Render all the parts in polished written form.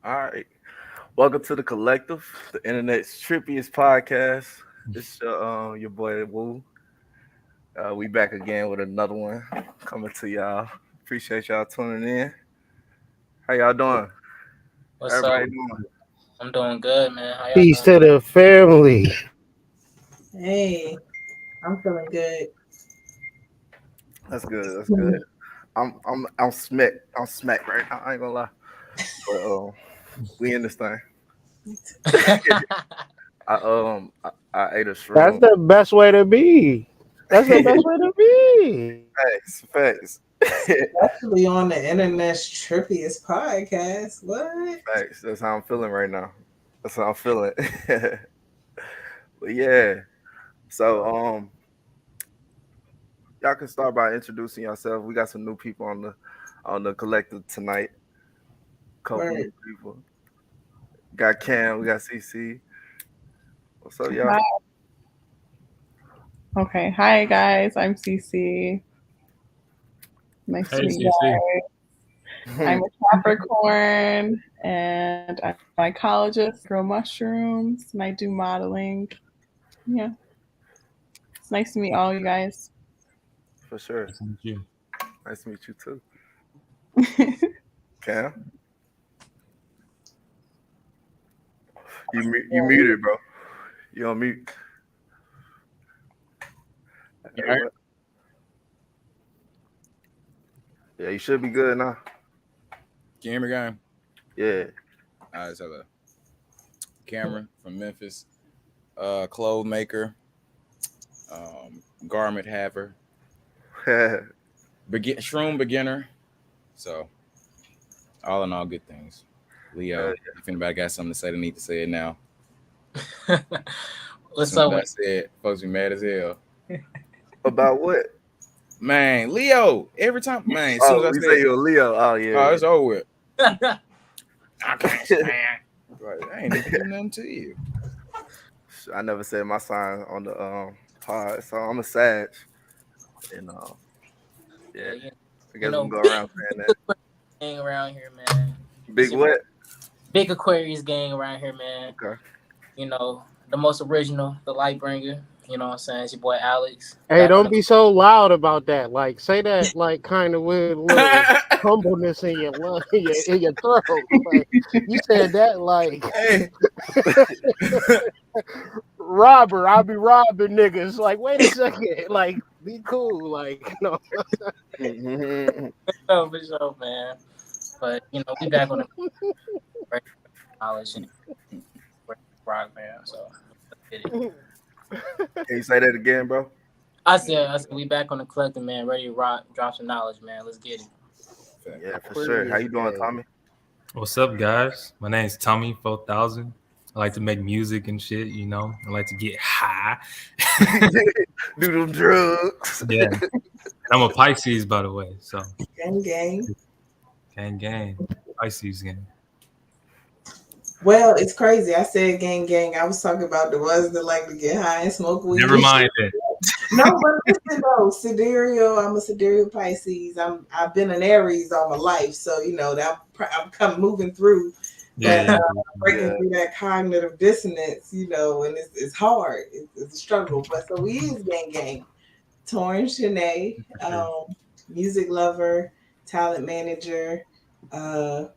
All right. Welcome to the Collective, the internet's trippiest podcast. It's your boy Woo. We back again with another one coming to y'all. Appreciate y'all tuning in. How y'all doing? What's up? Everybody doing? I'm doing good, man. How y'all Peace doing? to the family. Hey, I'm feeling good. That's good. That's good. I'm smack. I'm smack right now. I ain't gonna lie. But we in this thing. I ate a That's shroom. the best way to be. That's the best way to be. Facts. Especially on the internet's trippiest podcast. What? Facts. That's how I'm feeling right now. That's how I'm feeling. But yeah. So y'all can start by introducing yourself. We got some new people on the collective tonight. Couple new Word. people. Got Cam, we got CC. What's up, y'all? Hi. Okay. Hi, guys. I'm Cece. Nice to Hey, meet you CC. guys. I'm a Capricorn and I'm a mycologist, grow mushrooms, and I do modeling. Yeah. It's nice to meet all you guys. For sure. Thank you. Nice to meet you too. Cam, you muted, bro. You on mute. You Hey, heard? what? Yeah, you should be good now. Can you hear me, guy? Yeah. All right, so Cameron from Memphis, clothes maker, garment haver, shroom beginner. So, all in all, good things. Leo, if anybody got something to say, they need to say it now. As What's soon up as I with say it, folks be mad as hell. About what? Man, Leo, every time, man, as soon as Oh, I we say say it, you're a Leo. Oh it's yeah. over with. it? I can't stand. Right, I ain't even do nothing to you. I never said my sign on the pod, so I'm a Sag. And yeah, Yeah, I you guess we can know, go big around saying that. Aquarius gang around here, man. Big It's your boy, what? Big Aquarius gang around here, man. Okay. You know, the most original, the light bringer. You know what I'm saying? It's your boy Alex. Hey, Back on don't the be so loud about that. Like, say that like kind of with a little humbleness in your lung, in your throat. Like, you said that like Hey, robber. I'll be robbing niggas. Like, wait a second. Like, be cool. Like, no. show for sure, man. But you know, we back on the great knowledge and great rock, man. So let's get it. Can you say that again, bro? I said, we back on the collective, man. Ready to rock, drop some knowledge, man. Let's get it. Yeah, for sure. How Aquarius you doing, gang. Tommy? What's up, guys? My name's Tommy 4000. I like to make music and shit, you know. I like to get high. Do them drugs. Yeah. And I'm a Pisces, by the way. So, Gang, gang. gang. Pisces gang. Well, it's crazy. I said gang, gang. I was talking about the ones that like to get high and smoke weed Never and shit. mind that. No, but listen though, sidereal. I'm a sidereal Pisces. I've been an Aries all my life, so you know that I'm kind of moving through that, Yeah. breaking Yeah. through that cognitive dissonance, you know, and it's hard. It's a struggle, but so we is gang, gang. Torn Shanae, For sure. music lover, talent manager, uh,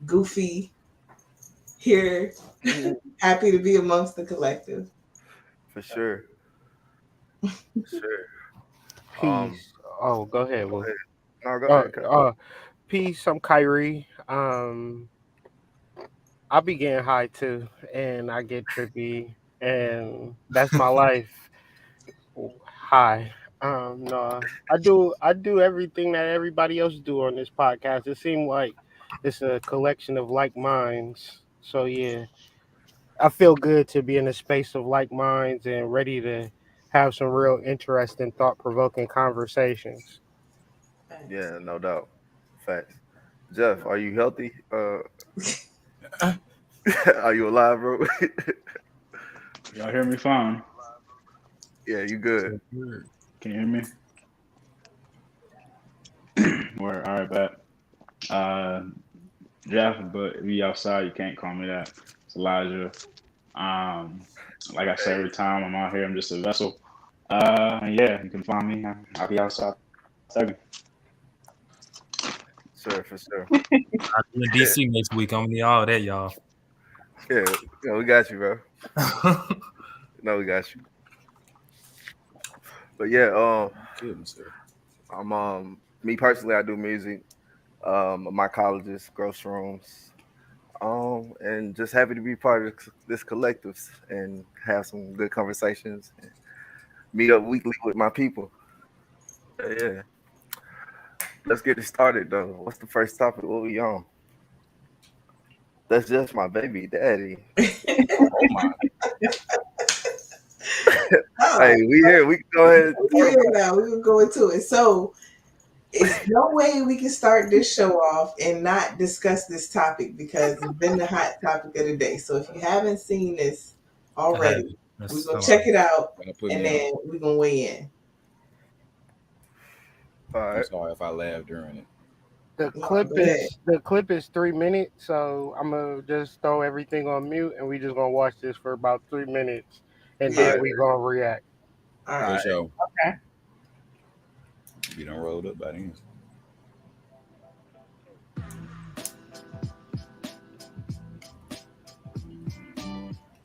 goofy here, Mhm. happy to be amongst the collective. For sure. For sure. Um, Peace. Oh, go ahead, go Will. ahead. No, go Uh, ahead. Cut. uh, peace. I'm Kyrie. I be getting high too, and I get trippy, and that's my life. High. No, I do everything that everybody else do on this podcast. It seems like it's a collection of like minds. So yeah, I feel good to be in a space of like minds and ready to have some real interesting, thought provoking conversations. Yeah, no doubt. Facts. Jeff, are you healthy? Are you alive, bro? Y'all hear me fine? Yeah, you good. Can you hear me? Where all right, bet. Uh, Jeff, but if you outside, you can't call me that. It's Elijah. Like I say every time I'm out here, I'm just a vessel. Yeah, you can find me. I'll be outside. Second. Sure, for sure. I'll be in DC next week. I'm gonna need all that, y'all. Yeah, we got you, bro. No, we got you. But yeah, Good, sir. I'm me personally, I do music. My colleges, gross rooms. And just happy to be part of this collective and have some good conversations. And meet up weekly with my people. Yeah. Let's get it started though. What's the first topic? What we on? That's just my baby daddy. Oh my. Hey, we here. We can go ahead. We're here now. We can go into it. So, it's no way we can start this show off and not discuss this topic because it's been the hot topic of the day. So, if you haven't seen this already, we're gonna check it out and then we're gonna weigh in. All I'm right. sorry if I laughed during it. The clip is 3 minutes, so I'm gonna just throw everything on mute and we just gonna watch this for about 3 minutes and then we gonna react. All right. For sure. Okay. You done rolled up by then.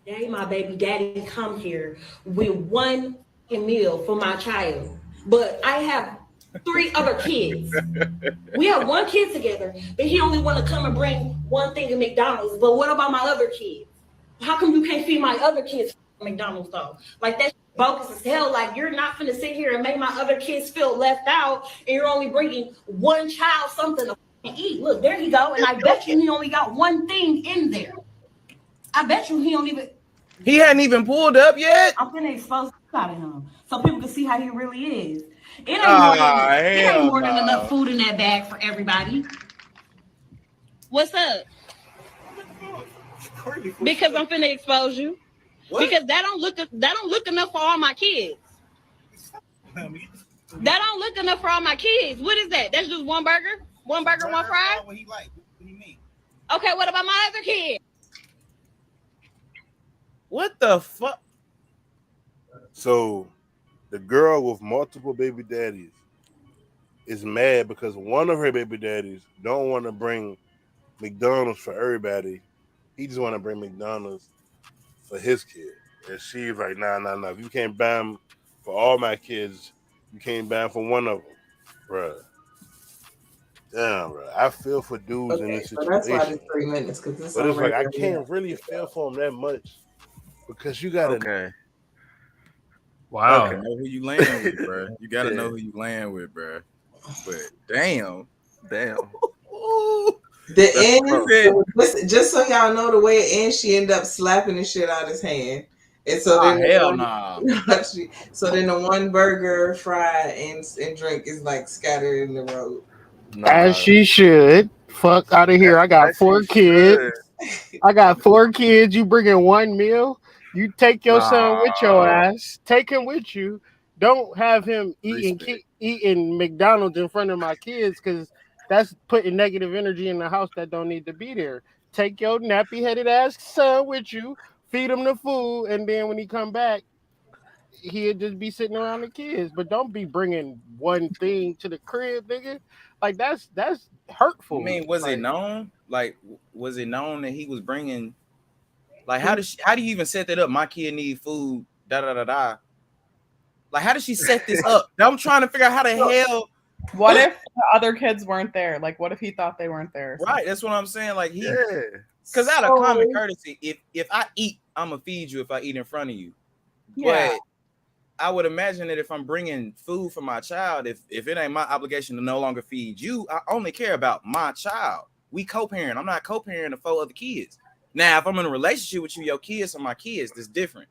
Daddy, my baby daddy come here with one meal for my child, but I have 3 other kids. We have 1 kid together, but he only want to come and bring one thing to McDonald's. But what about my other kids? How come you can't feed my other kids from McDonald's though? Like that's bogus as hell. Like you're not finna sit here and make my other kids feel left out, and you're only bringing one child something to eat. Look, there you go. And I bet you he only got one thing in there. I bet you he don't even. He hadn't even pulled up yet. I'm finna expose out of him so people can see how he really is. It ain't more than enough food in that bag for everybody. What's up? Because I'm finna expose you. What? Because that don't look enough for all my kids. That don't look enough for all my kids. What is that? That's just one burger? One burger, one fry? What he like? What do you mean? Okay, what about my other kids? What the fuck? So the girl with multiple baby daddies is mad because one of her baby daddies don't want to bring McDonald's for everybody. He just want to bring McDonald's for his kid. And she's like, nah. If you can't buy them for all my kids, you can't buy them for one of them, bruh. Damn, bro. I feel for dudes in this situation. That's why it's 3 minutes because it's like I can't really feel for them that much because you gotta. Okay. Wow. Okay. Know who you land with, bro. You gotta know who you land with, bro. But damn. The end, just so y'all know the way it ends, she ended up slapping the shit out of his hand. And so then hell no. So then the one burger, fry, and drink is like scattered in the road. As she should. Fuck out of here. I got 4 kids. I got 4 kids. You bringing one meal? You take your son with your ass. Take him with you. Don't have him eating McDonald's in front of my kids because that's putting negative energy in the house that don't need to be there. Take your nappy-headed ass son with you. Feed him the food, and then when he come back, he'll just be sitting around the kids. But don't be bringing one thing to the crib, nigga. Like that's hurtful. I mean, was it known? Like, was it known that he was bringing? Like, how do you even set that up? My kid need food. Da da da da. Like, how did she set this up? I'm trying to figure out how the hell. What if the other kids weren't there? Like, what if he thought they weren't there? Right, that's what I'm saying. Like because out of common courtesy, if I eat, I'm gonna feed you if I eat in front of you. Yeah. But I would imagine that if I'm bringing food for my child, if it ain't my obligation to no longer feed you, I only care about my child. We co-parent. I'm not co-parenting the 4 other kids. Now, if I'm in a relationship with you, your kids are my kids. That's different.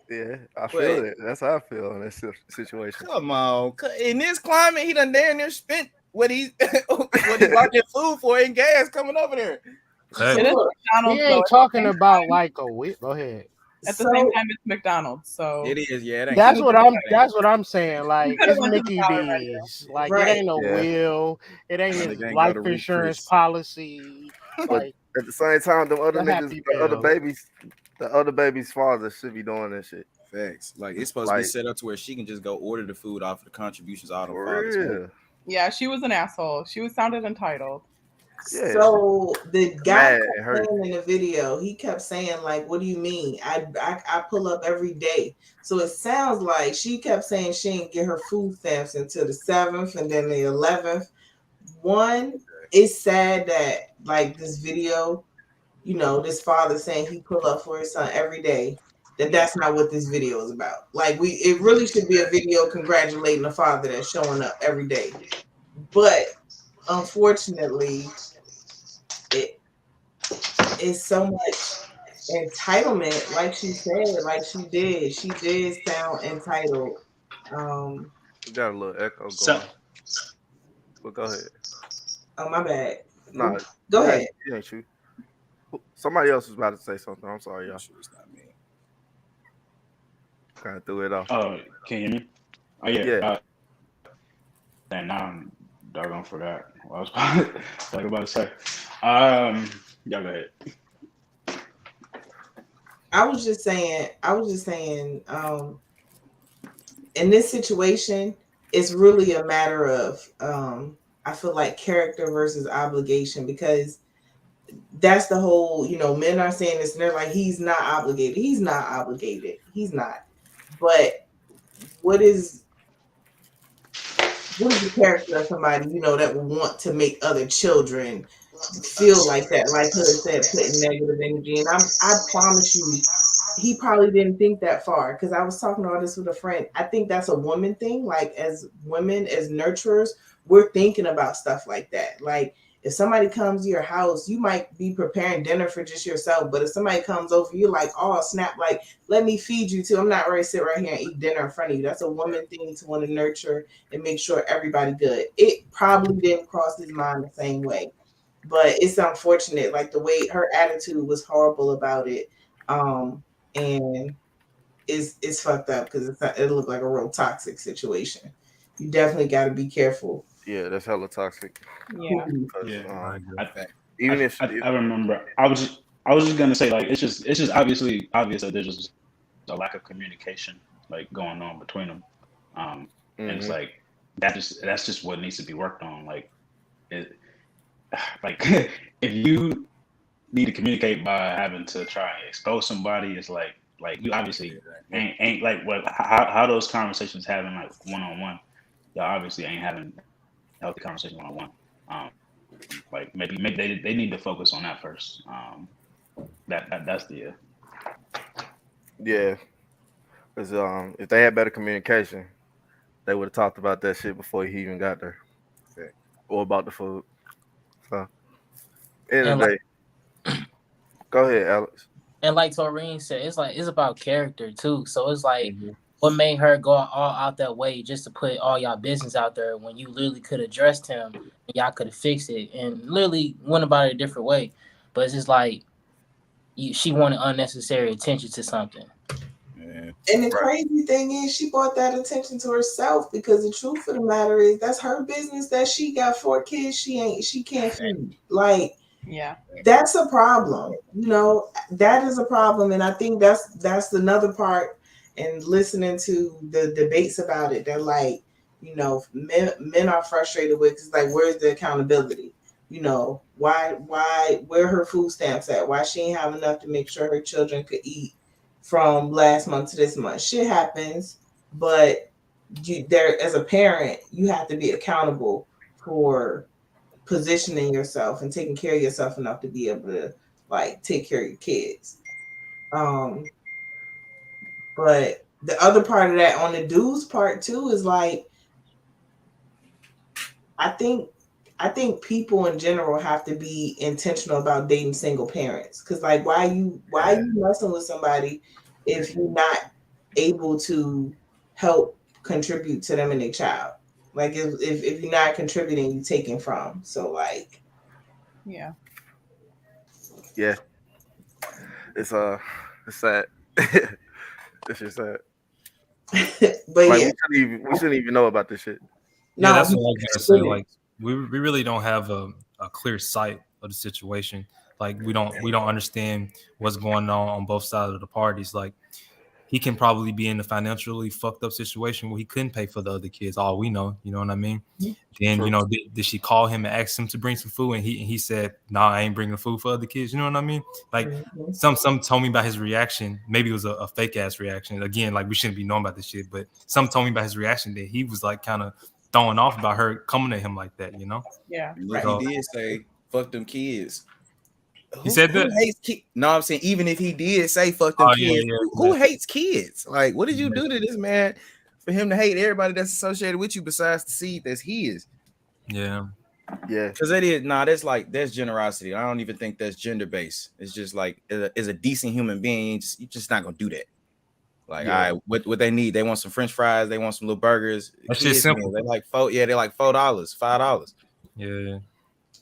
Yeah, I feel it. That's how I feel in this situation. Come on, in this climate, he done damn near spent what he bought your food for in gas coming over there. It is McDonald's, he ain't talking about like a whip. Go ahead. At the same time, it's McDonald's, so it is. Yeah, it ain't that's what I'm saying. Like it's Mickey D's. Like it ain't no will. It ain't his life insurance policy. Like at the same time, the other the niggas, happy the other baby's father should be doing this shit. Facts. Like it's supposed to be Like, set up to where she can just go order the food off the contributions all the for fathers make. real. Yeah, she was an asshole. She sounded entitled. Yeah. So the guy Mad, kept hurt. saying in the video, he kept saying like, "What do you mean? I pull up every day." So it sounds like she kept saying she didn't get her food stamps until the 7th and then the 11th. One, it's sad that like this video, you know, this father saying he pull up for his son every day. That's not what this video is about. Like it really should be a video congratulating the father that's showing up every day. But unfortunately, it's so much entitlement, like she said, like she did sound entitled. We got a little echo going. So, But go ahead. Oh, my bad. Nah, Go ahead. It ain't you. Somebody else was about to say something. I'm sorry, y'all. It's not me. Kind of threw it off. oh, can you hear me? Oh yeah. Yeah. And now I'm doggone forgot what I was about to say. Yeah, go ahead. I was just saying, in this situation, it's really a matter of, I feel like character versus obligation, because that's the whole, you know, men are saying this and they're like, he's not obligated. He's not obligated. He's not. But what is the character of somebody, you know, that would want to make other children feel like that, like Hood said, putting negative energy? And I promise you, he probably didn't think that far, because I was talking all this with a friend. I think that's a woman thing. Like, as women, as nurturers, we're thinking about stuff like that. Like, if somebody comes to your house, you might be preparing dinner for just yourself, but if somebody comes over, you're like, oh snap, like, let me feed you too. I'm not ready to sit right here and eat dinner in front of you. That's a woman thing, to want to nurture and make sure everybody good. It probably didn't cross his mind the same way, but it's unfortunate. Like, the way her attitude was horrible about it. And it's fucked up, because it looked like a real toxic situation. You definitely got to be careful. Yeah, that's hella toxic. Yeah. Yeah. Even if I remember, I was just gonna say, like, it's just obviously obvious that there's just a lack of communication like going on between them, and it's like that's just what needs to be worked on. Like, if you need to communicate by having to try and expose somebody, it's like you obviously ain't like what how those conversations having like one-on-one. Y'all obviously ain't having healthy conversation one-on-one. Like maybe they need to focus on that first. That's the yeah, because if they had better communication, they would have talked about that shit before he even got there, or about the food. So, end of the day, go ahead, Alex. And like Taurine said, it's about character too. So it's like, what made her go all out that way just to put all y'all business out there when you literally could have addressed him and y'all could have fixed it and literally went about it a different way. But it's just like she wanted unnecessary attention to something. Yeah. And the crazy thing is, she brought that attention to herself, because the truth of the matter is, that's her business that she got 4 kids she can't feed. Like, yeah, that's a problem. You know, that is a problem. And I think that's another part. And listening to the debates about it, they're like, you know, men are frustrated with, it's like, where's the accountability? You know, where her food stamps at? Why she ain't have enough to make sure her children could eat from last month to this month? Shit happens, but there, as a parent, you have to be accountable for positioning yourself and taking care of yourself enough to be able to like take care of your kids. But the other part of that, on the dude's part too, is like, I think people in general have to be intentional about dating single parents. Because like, why are you messing with somebody if you're not able to help contribute to them and their child? Like, if you're not contributing, you're taking from. So like, yeah, It's sad. This is sad. but like, yeah, we shouldn't even know about this shit. Yeah, No, that's what I was gonna say. Like, we really don't have a clear sight of the situation. Like we don't understand what's going on both sides of the parties. Like he can probably be in a financially fucked up situation where he couldn't pay for the other kids. All we know, you know what I mean? Then you know, did she call him and ask him to bring some food, and he said, "Nah, I ain't bringing food for other kids." You know what I mean? Like some told me about his reaction. Maybe it was a fake ass reaction. Again, like we shouldn't be knowing about this shit, but some told me about his reaction that he was like kind of throwing off about her coming at him like that. You know? Yeah. So, He did say, "Fuck them kids." He said that? Who hates kids? No, I'm saying even if he did say "fuck them kids," who hates kids? Like, what did you do to this man for him to hate everybody that's associated with you besides the seed that's his? Yeah, because that is that's generosity. I don't even think that's gender based. It's just like as a decent human being, you're just not gonna do that. Like, all right, what they need? They want some French fries. They want some little burgers. That's just simple. They like $4, $5. Yeah.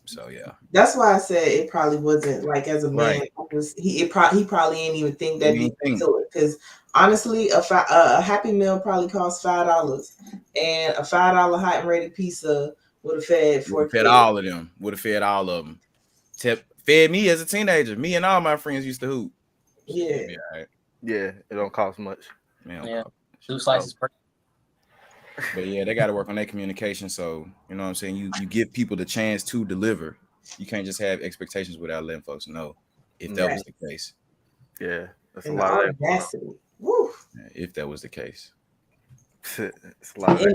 So yeah, that's why I said it probably wasn't like as a man. He probably ain't even think that deep into it, because honestly, a Happy Meal probably costs $5, and a $5 hot and ready pizza would have fed all of them. Would have fed all of them. Fed me as a teenager. Me and all my friends used to hoop. Yeah, yeah, it don't cost much. Yeah, 2 slices per. But yeah, they got to work on their communication. So, you know what I'm saying? You give people the chance to deliver. You can't just have expectations without letting folks know if that was the case. Yeah, that's a lot of audacity. Woo. Yeah, if that was the case. It's a lot of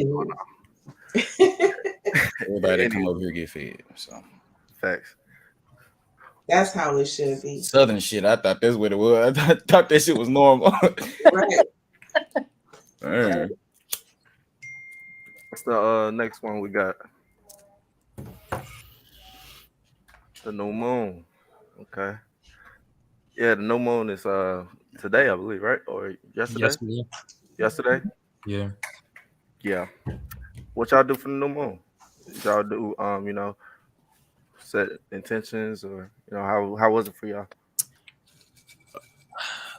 everybody that come over here get fed. So facts. That's how it should be. Southern shit. I thought that's what it was. I thought that shit was normal. Right. What's the next one we got? The new moon. Okay. Yeah, the new moon is today, I believe, right? Or yesterday? Yesterday? Yeah. Yeah. What y'all do for the new moon? Y'all do you know, set intentions, or you know, how was it for y'all?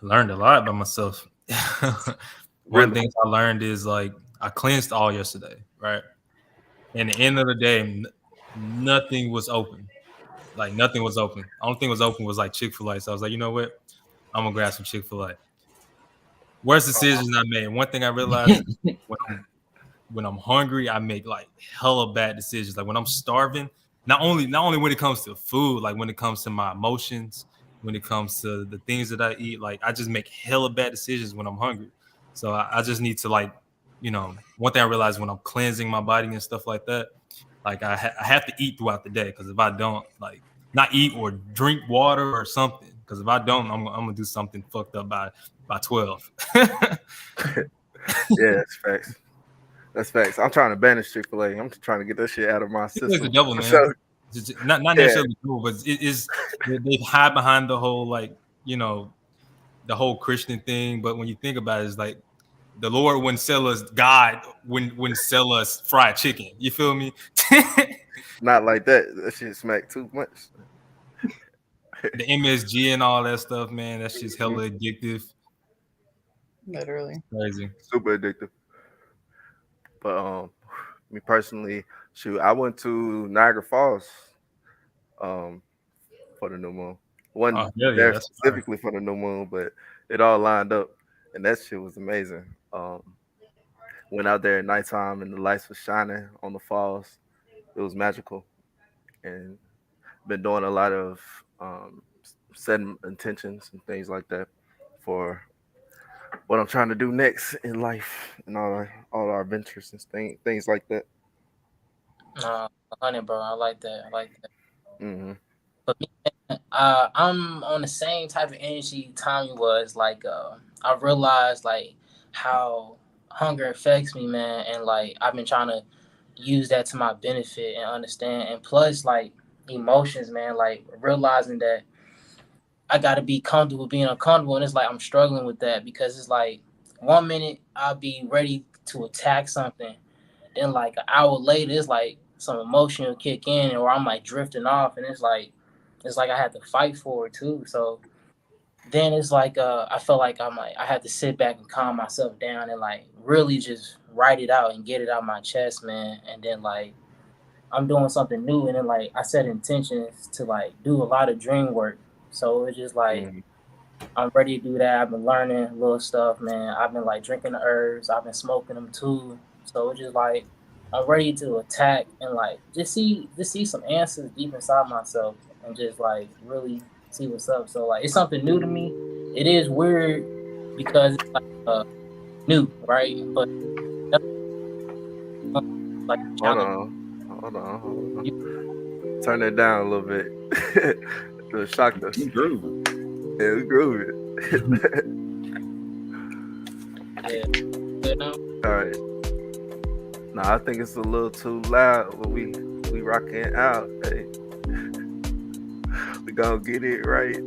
Learned a lot about myself. One thing I learned is like I cleansed all yesterday, right? And at the end of the day, nothing was open. Like nothing was open. Only thing was open was like Chick-fil-A. So I was like, you know what? I'm gonna grab some Chick-fil-A. Worst decisions I made. One thing I realized when I'm hungry, I make like hella bad decisions. Like when I'm starving, not only when it comes to food, like when it comes to my emotions, when it comes to the things that I eat, like I just make hella bad decisions when I'm hungry. So I just need to, like, you know, one thing I realized when I'm cleansing my body and stuff like that, like I have to eat throughout the day, because if I don't, like, not eat or drink water or something, because if I don't, I'm gonna do something fucked up by 12. Yeah, that's facts. That's facts. I'm trying to banish Chick-fil-A. I'm trying to get that shit out of my system. It's the devil, man. So, not necessarily cool, but it is. They hide behind the whole, like, you know, the whole Christian thing. But when you think about it, it's like the Lord wouldn't sell us, God wouldn't sell us fried chicken. You feel me? Not like that. That shit smack too much. The MSG and all that stuff, man. That shit's hella addictive. Literally. Crazy. Super addictive. But me personally, shoot, I went to Niagara Falls for the new moon. Wasn't there specifically for the new moon, but it all lined up, and that shit was amazing. Went out there at nighttime and the lights were shining on the falls. It was magical, and been doing a lot of setting intentions and things like that for what I'm trying to do next in life and all our ventures and things like that. 100, bro. I like that. Mm-hmm. But me, I'm on the same type of energy Tommy was. Like, I realized like how hunger affects me, man, and like I've been trying to use that to my benefit and understand. And plus, like, emotions, man, like realizing that I gotta be comfortable being uncomfortable, and it's like I'm struggling with that, because it's like 1 minute I'll be ready to attack something, then like an hour later it's like some emotion will kick in, or I'm like drifting off, and it's like I had to fight for it too. So then it's like I felt like I had to sit back and calm myself down and like really just write it out and get it out my chest, man. And then like I'm doing something new, and then like I set intentions to like do a lot of dream work. So it's just like I'm ready to do that. I've been learning little stuff, man. I've been like drinking the herbs. I've been smoking them too. So it's just like I'm ready to attack and like just see some answers deep inside myself and just like really see what's up. So like it's something new to me. It is weird because it's like new, right? But like hold on. Turn that down a little bit. It shocked us. You grooving. Yeah, we grooving. Yeah. All right. Nah, I think it's a little too loud, but we rocking out. Hey, we gonna get it right.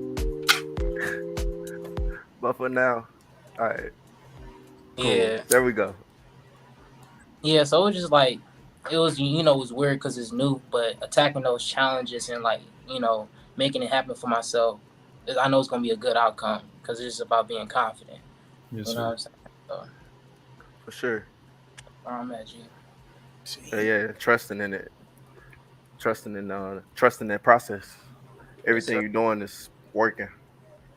But for now, all right. Cool. Yeah. There we go. Yeah, so it was just like it was weird because it's new, but attacking those challenges and like making it happen for myself, I know it's gonna be a good outcome because it's just about being confident. Yes, you know what I'm saying? So, For sure. I'm at you. Yeah, trusting in it, trusting that process. Everything you're doing is working.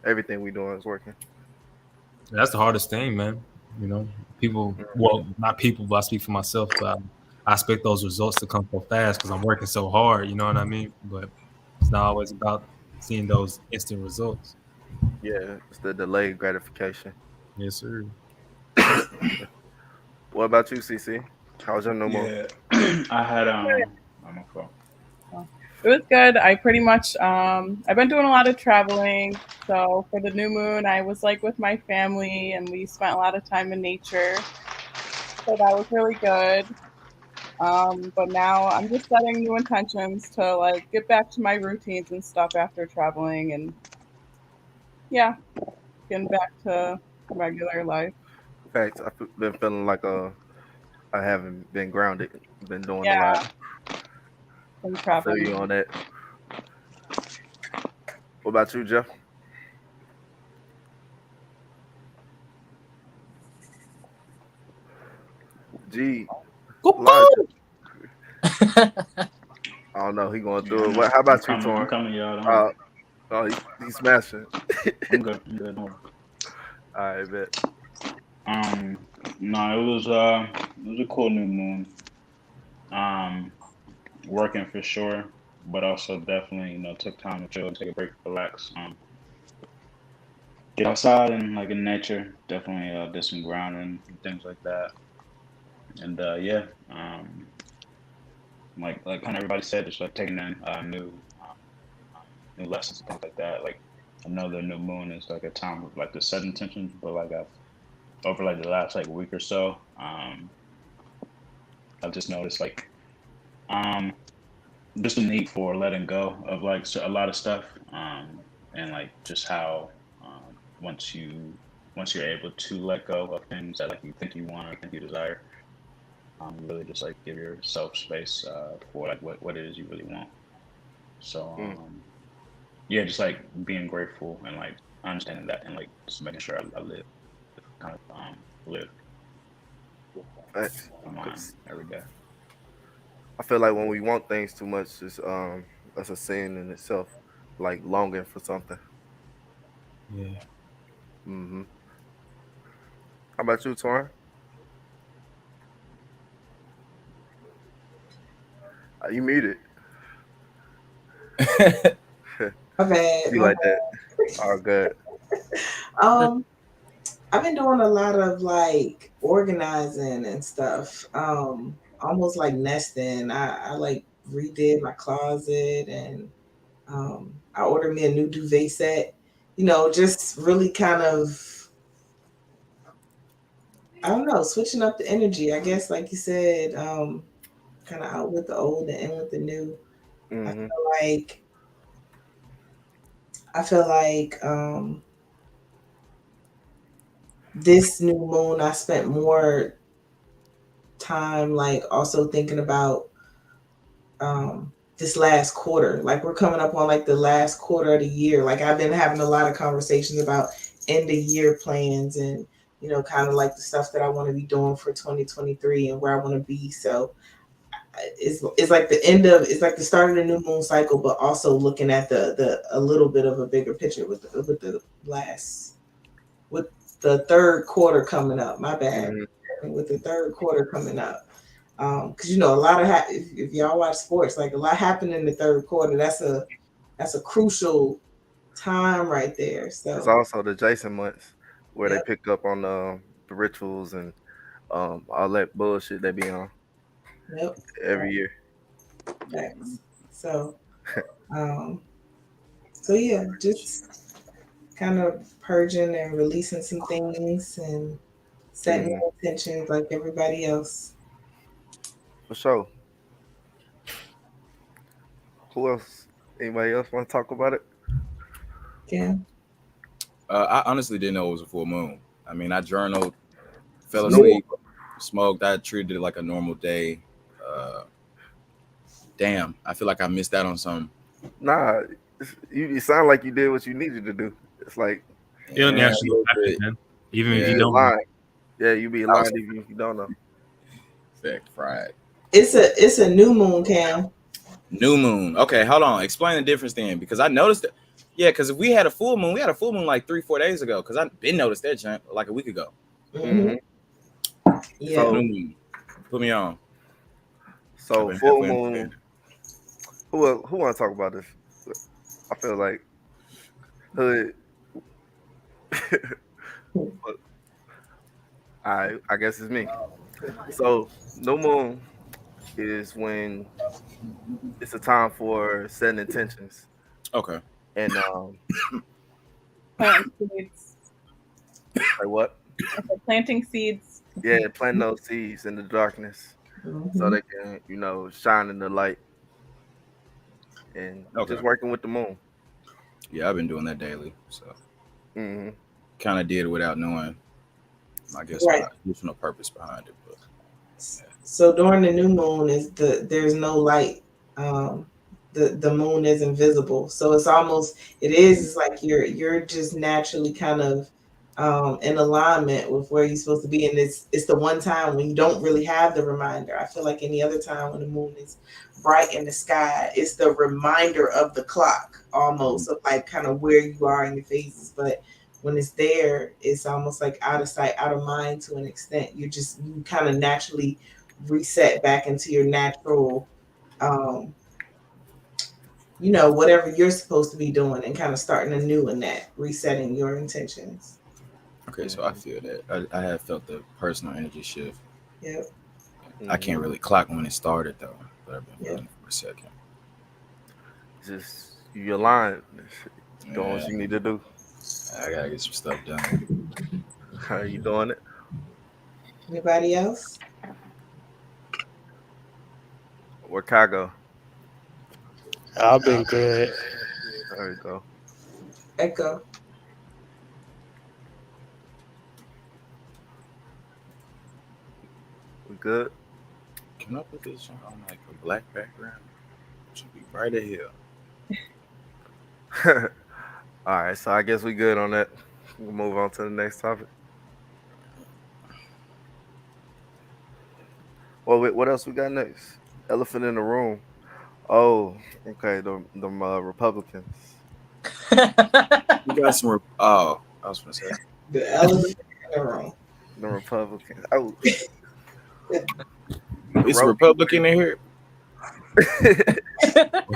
Everything we doing is working. That's the hardest thing, man. People, well, not people, but I speak for myself. But I expect those results to come so fast because I'm working so hard. You know what I mean? But it's not always about seeing those instant results. Yeah, it's the delayed gratification. Yes, sir. What about you, CC? How's your new moon? Yeah, I had on my phone. It was good. I pretty much I've been doing a lot of traveling. So for the new moon, I was like with my family and we spent a lot of time in nature. So that was really good. But now I'm just setting new intentions to like get back to my routines and stuff after traveling and yeah, getting back to regular life. In fact, I've been feeling like I haven't been grounded. Been doing a Yeah. lot. Been I feel traveling. you on that. What about you, Jeff? G. Elijah. I don't know. He gonna do it. What? How about you, I'm Torn? coming, y'all. Oh, he's smashing. I'm good. I'm good. All right, bet. No, it was a cool new moon. Working for sure, but also definitely took time to chill, take a break, relax. Get outside and like in nature. Definitely did some grounding and things like that. And yeah, like kind of everybody said, just like taking in new lessons and things like that. Like I know the new moon is like a time of like to set intentions, but like over like the last like week or so, I've just noticed like just a need for letting go of like a lot of stuff, and like just how once you're able to let go of things that like you think you want or think you desire, you really just like give yourself space for like what it is you really want. So yeah, just like being grateful and like understanding that and like just making sure I live kind of live Thanks. my mind every day. I feel like when we want things too much, that's a sin in itself. Like longing for something. Yeah. Mm-hmm. How about you, Torn? You muted. My bad. Be like that. All good. I've been doing a lot of like organizing and stuff. Almost like nesting. I like redid my closet and I ordered me a new duvet set. Just really kind of, I don't know, switching up the energy. I guess, like you said, kind of out with the old and in with the new. Mm-hmm. I feel like this new moon, I spent more time like also thinking about this last quarter. Like we're coming up on like the last quarter of the year. Like I've been having a lot of conversations about end of year plans and kind of like the stuff that I want to be doing for 2023 and where I want to be. So it's like the end of it's like the start of the new moon cycle, but also looking at the a little bit of a bigger picture with the third quarter coming up. My bad. With the third quarter coming up. Because a lot of if y'all watch sports, like a lot happened in the third quarter. That's a crucial time right there. So it's also the Jason months where Yep. they pick up on the rituals and all that bullshit they be on Yep. every year. Thanks. So yeah, just kind of purging and releasing some things and setting intentions like everybody else. For sure. Who else? Anybody else want to talk about it? Yeah. I honestly didn't know it was a full moon. I mean, I journaled, fell asleep, smoked. I treated it like a normal day. Damn, I feel like I missed out on something. Nah, you sound like you did what you needed to do. It's like It'll naturally happen, man. Even if you don't. lying. Yeah, you be lying if you don't know. Fact fried. It's a new moon, Cam. New moon. Okay, hold on. Explain the difference then, because I noticed it. Yeah, because if we had a full moon like 3-4 days ago. Because I been noticed that junk like a week ago. Mm-hmm. Yeah. So, new moon. Put me on. So full moon. Who want to talk about this? I feel like Hood. I guess it's me. So new moon is when it's a time for setting intentions. Okay. And Planting seeds. like what? Planting seeds. Yeah, planting those seeds in the darkness so they can, shine in the light. And just working with the moon. Yeah, I've been doing that daily. So kind of did it without knowing, I guess, there's no purpose behind it. But so during the new moon there's no light. The moon is invisible. So it's like you're just naturally kind of in alignment with where you're supposed to be. And it's the one time when you don't really have the reminder. I feel like any other time when the moon is bright in the sky, it's the reminder of the clock almost of like kind of where you are in your phases. But when it's there, it's almost like out of sight, out of mind to an extent. You kind of naturally reset back into your natural, whatever you're supposed to be doing and kind of starting anew in that, resetting your intentions. Okay, so I feel that. I have felt the personal energy shift. Yep. I can't really clock when it started though, but I've been feeling it for a second. Just you align, doing what you need to do. I gotta get some stuff done. How are you doing it? Anybody else? Where Chicago? I've been good. There you go. Echo. We good? Can I put this on like a black background? It should be bright as hell. All right, so I guess we good on that. We'll move on to the next topic. Well, wait, what else we got next? Elephant in the room. Oh, okay. The Republicans. You got some. I was gonna say the elephant in the room. The Republicans. Oh, it's a Republican in here.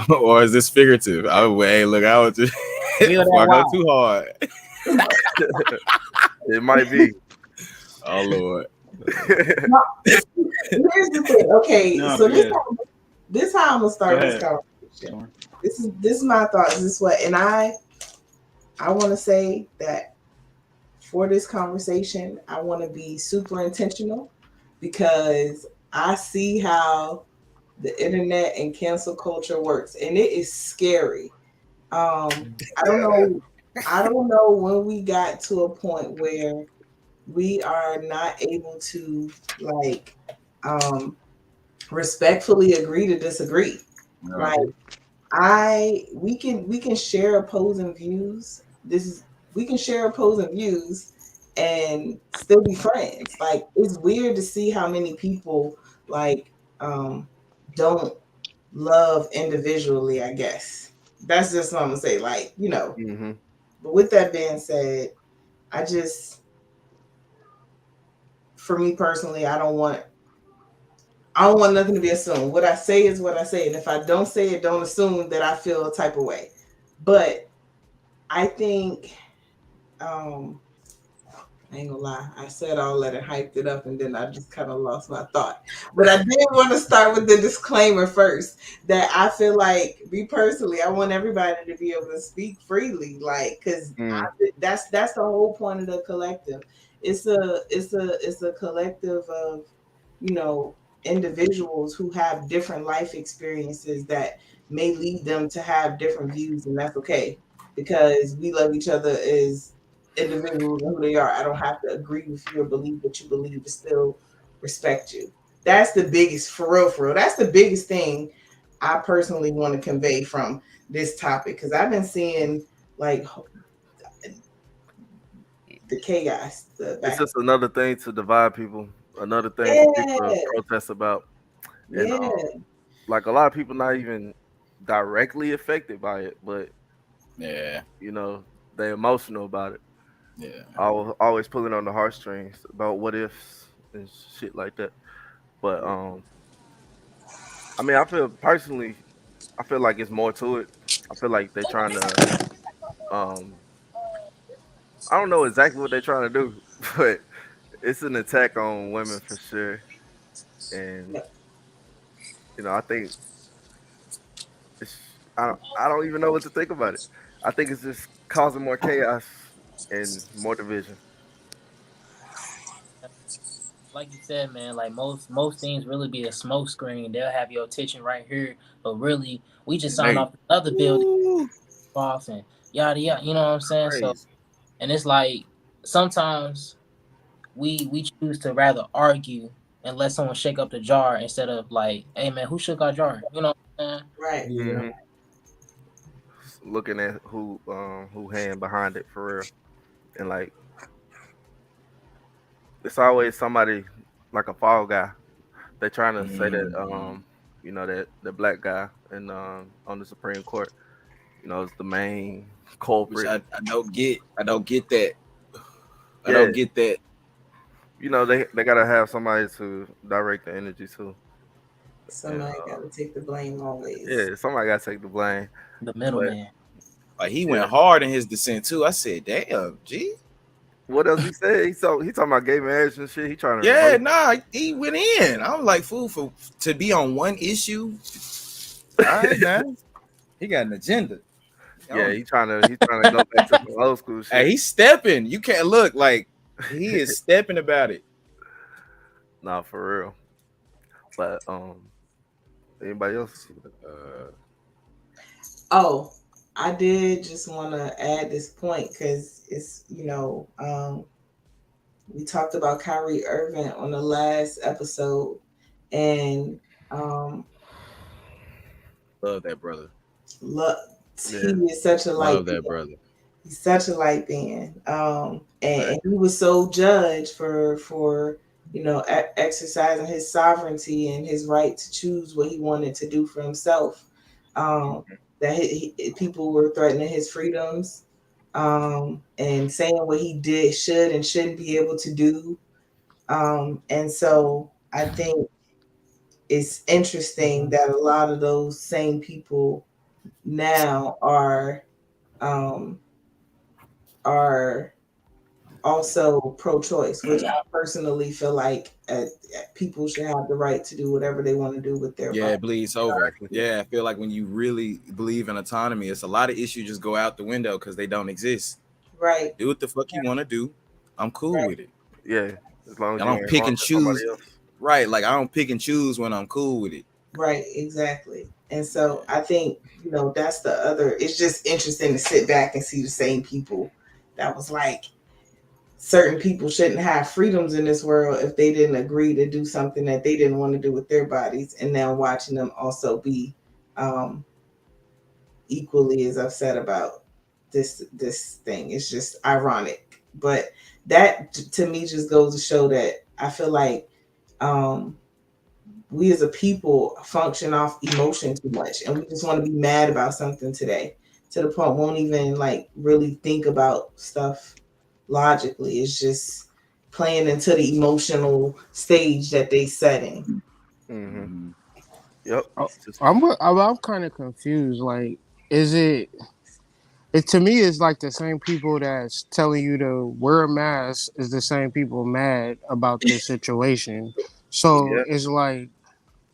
Or is this figurative? Hey, look, I was just I go too hard. It might be. Oh Lord. Here's the thing. Okay, so this is how I'm gonna start this conversation. This is my thoughts. This is what, and I want to say that for this conversation, I want to be super intentional because I see how the internet and cancel culture works, and it is scary. I don't know when we got to a point where we are not able to respectfully agree to disagree. Right. Like we can share opposing views. We can share opposing views and still be friends. Like it's weird to see how many people don't love individually, I guess. That's just what I'm gonna say. Like, you know, but with that being said, I just, for me personally, I don't want nothing to be assumed. What I say is what I say. And if I don't say it, don't assume that I feel a type of way. But I think, I ain't gonna lie, I said all that and hyped it up, and then I just kind of lost my thought. But I did want to start with the disclaimer first, that I feel like, me personally, I want everybody to be able to speak freely, like, because that's the whole point of the collective. It's a collective of, you know, individuals who have different life experiences that may lead them to have different views, and that's okay, because we love each other as individuals and who they are. I don't have to agree with you or believe what you believe, to still respect you. That's the biggest, for real. That's the biggest thing I personally want to convey from this topic, because I've been seeing like the chaos. It's just another thing to divide people. Another thing for people to protest about. And like a lot of people not even directly affected by it, but you know, they're emotional about it. I was always pulling on the heartstrings about what ifs and shit like that. But I mean, I feel like it's more to it. I feel like they're trying to I don't know exactly what they're trying to do, but it's an attack on women for sure. And you know, I think I don't even know what to think about it. I think it's just causing more chaos and more division. Like you said, man, like most things really be a smoke screen. They'll have your attention right here, but really, we just signed off another building, off and yada yada. You know what I'm saying? So, and it's like sometimes we choose to rather argue and let someone shake up the jar instead of like, hey man, who shook our jar? You know what I'm saying? Right. Yeah. Looking at who hand behind it for real, and like it's always somebody like a fall guy. They're trying to say that you know, that the black guy and on the Supreme Court, you know, is the main culprit. I don't get that. I don't get that. You know, they gotta have somebody to direct the energy too. Somebody gotta take the blame always. Yeah, somebody gotta take the blame. The middleman. Like he went hard in his dissent too. I said, "Damn, G." What else he said? He talking about gay marriage and shit. He trying to he went in. I was like, fool, to be on one issue. All right, man. He got an agenda. Yeah, he's trying to go back to the old school shit. Hey, he's stepping. You can't look like he is stepping about it. Nah, for real. But anybody else? I did just want to add this point because it's, you know, we talked about Kyrie Irving on the last episode, and love that brother. He is such a light. Love that brother. He's such a light being, and he was so judged for you know, exercising his sovereignty and his right to choose what he wanted to do for himself. That people were threatening his freedoms, and saying what he should and shouldn't be able to do. And so I think it's interesting that a lot of those same people now are also pro-choice, which I personally feel like people should have the right to do whatever they want to do with their body. It bleeds over. Yeah, I feel like when you really believe in autonomy, it's a lot of issues just go out the window because they don't exist. Right. Do what the fuck you want to do. I'm cool with it. Yeah, as long as I don't pick and choose. Right, like I don't pick and choose when I'm cool with it. Right, exactly. And so I think, you know, that's the other. It's just interesting to sit back and see the same people that was like, certain people shouldn't have freedoms in this world if they didn't agree to do something that they didn't want to do with their bodies, and now watching them also be equally as upset about this thing. It's just ironic, but that to me just goes to show that I feel like we as a people function off emotion too much, and we just want to be mad about something today to the point won't even like really think about stuff logically. It's just playing into the emotional stage that they set in. Mm-hmm. Yep. I'm kind of confused. Like, is it? It to me is like the same people that's telling you to wear a mask is the same people mad about this situation. So Yeah. it's like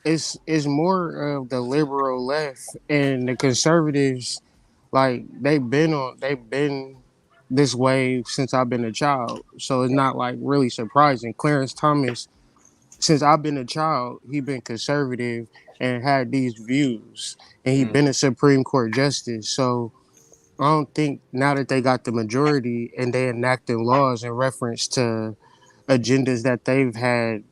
it's more of the liberal left and the conservatives. Like they've been this way since I've been a child. So it's not like really surprising. Clarence Thomas, since I've been a child, he been conservative and had these views, and he been a Supreme Court justice. So I don't think now that they got the majority and they enacting laws in reference to agendas that they've had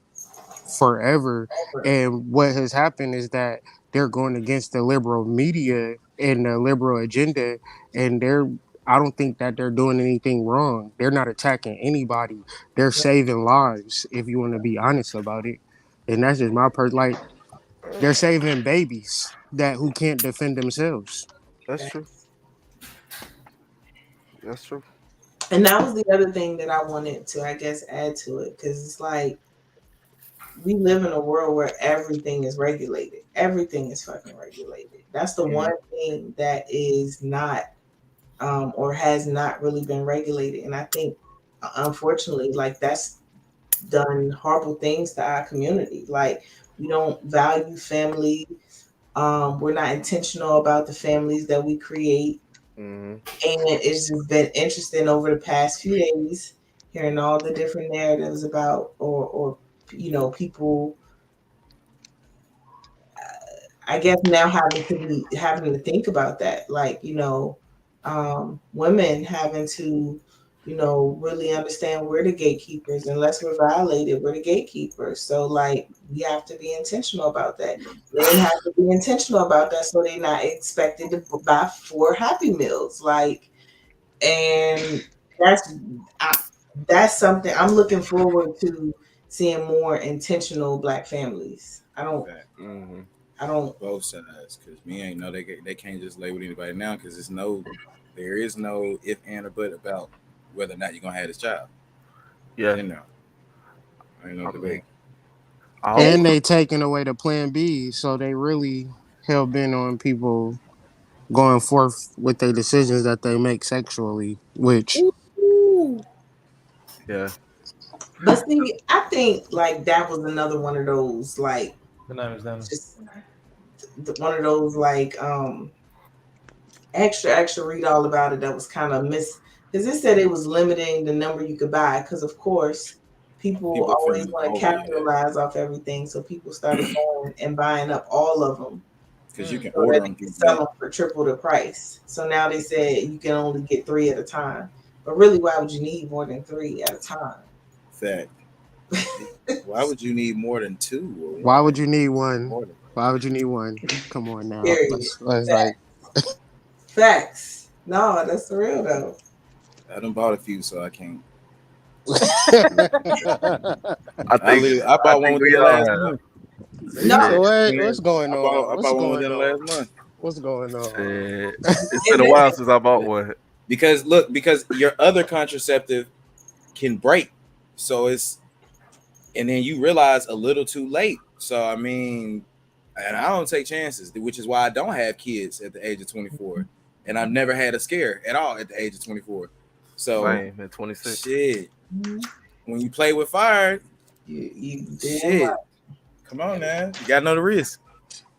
forever, and what has happened is that they're going against the liberal media and the liberal agenda, and I don't think that they're doing anything wrong. They're not attacking anybody. They're saving lives, if you want to be honest about it. And that's just my like they're saving babies who can't defend themselves. That's true. That's true. And that was the other thing that I wanted to, I guess, add to it, because it's like we live in a world where everything is regulated. Everything is fucking regulated. That's the one thing that is not or has not really been regulated. And I think, unfortunately, like that's done horrible things to our community. Like we don't value family. We're not intentional about the families that we create. And it's just been interesting over the past few days hearing all the different narratives about or you know, people I guess now having to think about that, like, you know, women having to, you know, really understand we're the gatekeepers. Unless we're violated, we're the gatekeepers. So like we have to be intentional about that. They have to be intentional about that so they're not expected to buy 4 Happy Meals. Like, and that's something I'm looking forward to seeing more intentional Black families. I don't both sides, because me ain't know they can't just label anybody now, because there is no if and or but about whether or not you're gonna have this child. Yeah, you know, ain't no debate. And they taking away the plan B, so they really hell bent on people going forth with their decisions that they make sexually, which yeah. But see, I think like that was another one of those like just one of those like extra read all about it that was kind of because it said it was limiting the number you could buy, because of course people always want to capitalize off everything, so people started going and buying up all of them because you can so order that them, they can sell them for triple the price. So now they said you can only get 3 at a time, but really why would you need more than 3 at a time? Fact. Why would you need more than 2? Why would you need 1? Why would you need 1? Come on now. Let's like facts. No, that's the real though. I done bought a few, so I can't. I bought one within the last month. No, what's going on? I bought one within the last month. What's going on? It's been a while since I bought one. Because your other contraceptive can break, so and then you realize a little too late. So I mean, and I don't take chances, which is why I don't have kids at the age of 24, and I've never had a scare at all at the age of 24. So at 26, shit. When you play with fire, shit. Come on, man. You gotta know the risk.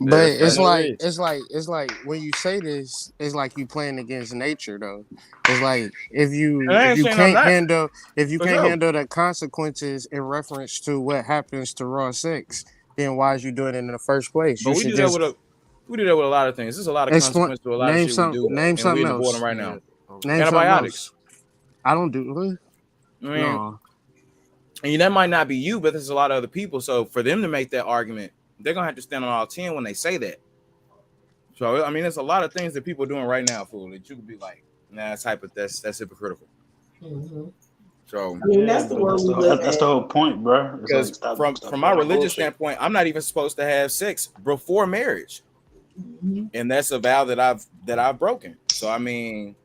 But it's like when you say this, it's like you playing against nature though. It's like if you can't handle the consequences in reference to what happens to raw sex, then why is you doing it in the first place? But we do that with a lot of things. There's a lot of consequences to a lot of shit we do. Name something we're else. Right now. Name antibiotics. I don't do it. No. And that might not be you, but there's a lot of other people. So for them to make that argument, they're gonna have to stand on all 10 when they say that. So I mean, there's a lot of things that people are doing right now, fool, that you could be like, nah, that's hypocritical. So I mean, that's the world we live that's the in. whole point, bro. It's because like, from stop my all that religious bullshit. standpoint, I'm not even supposed to have sex before marriage, Mhm. and that's a vow that I've broken. So I mean,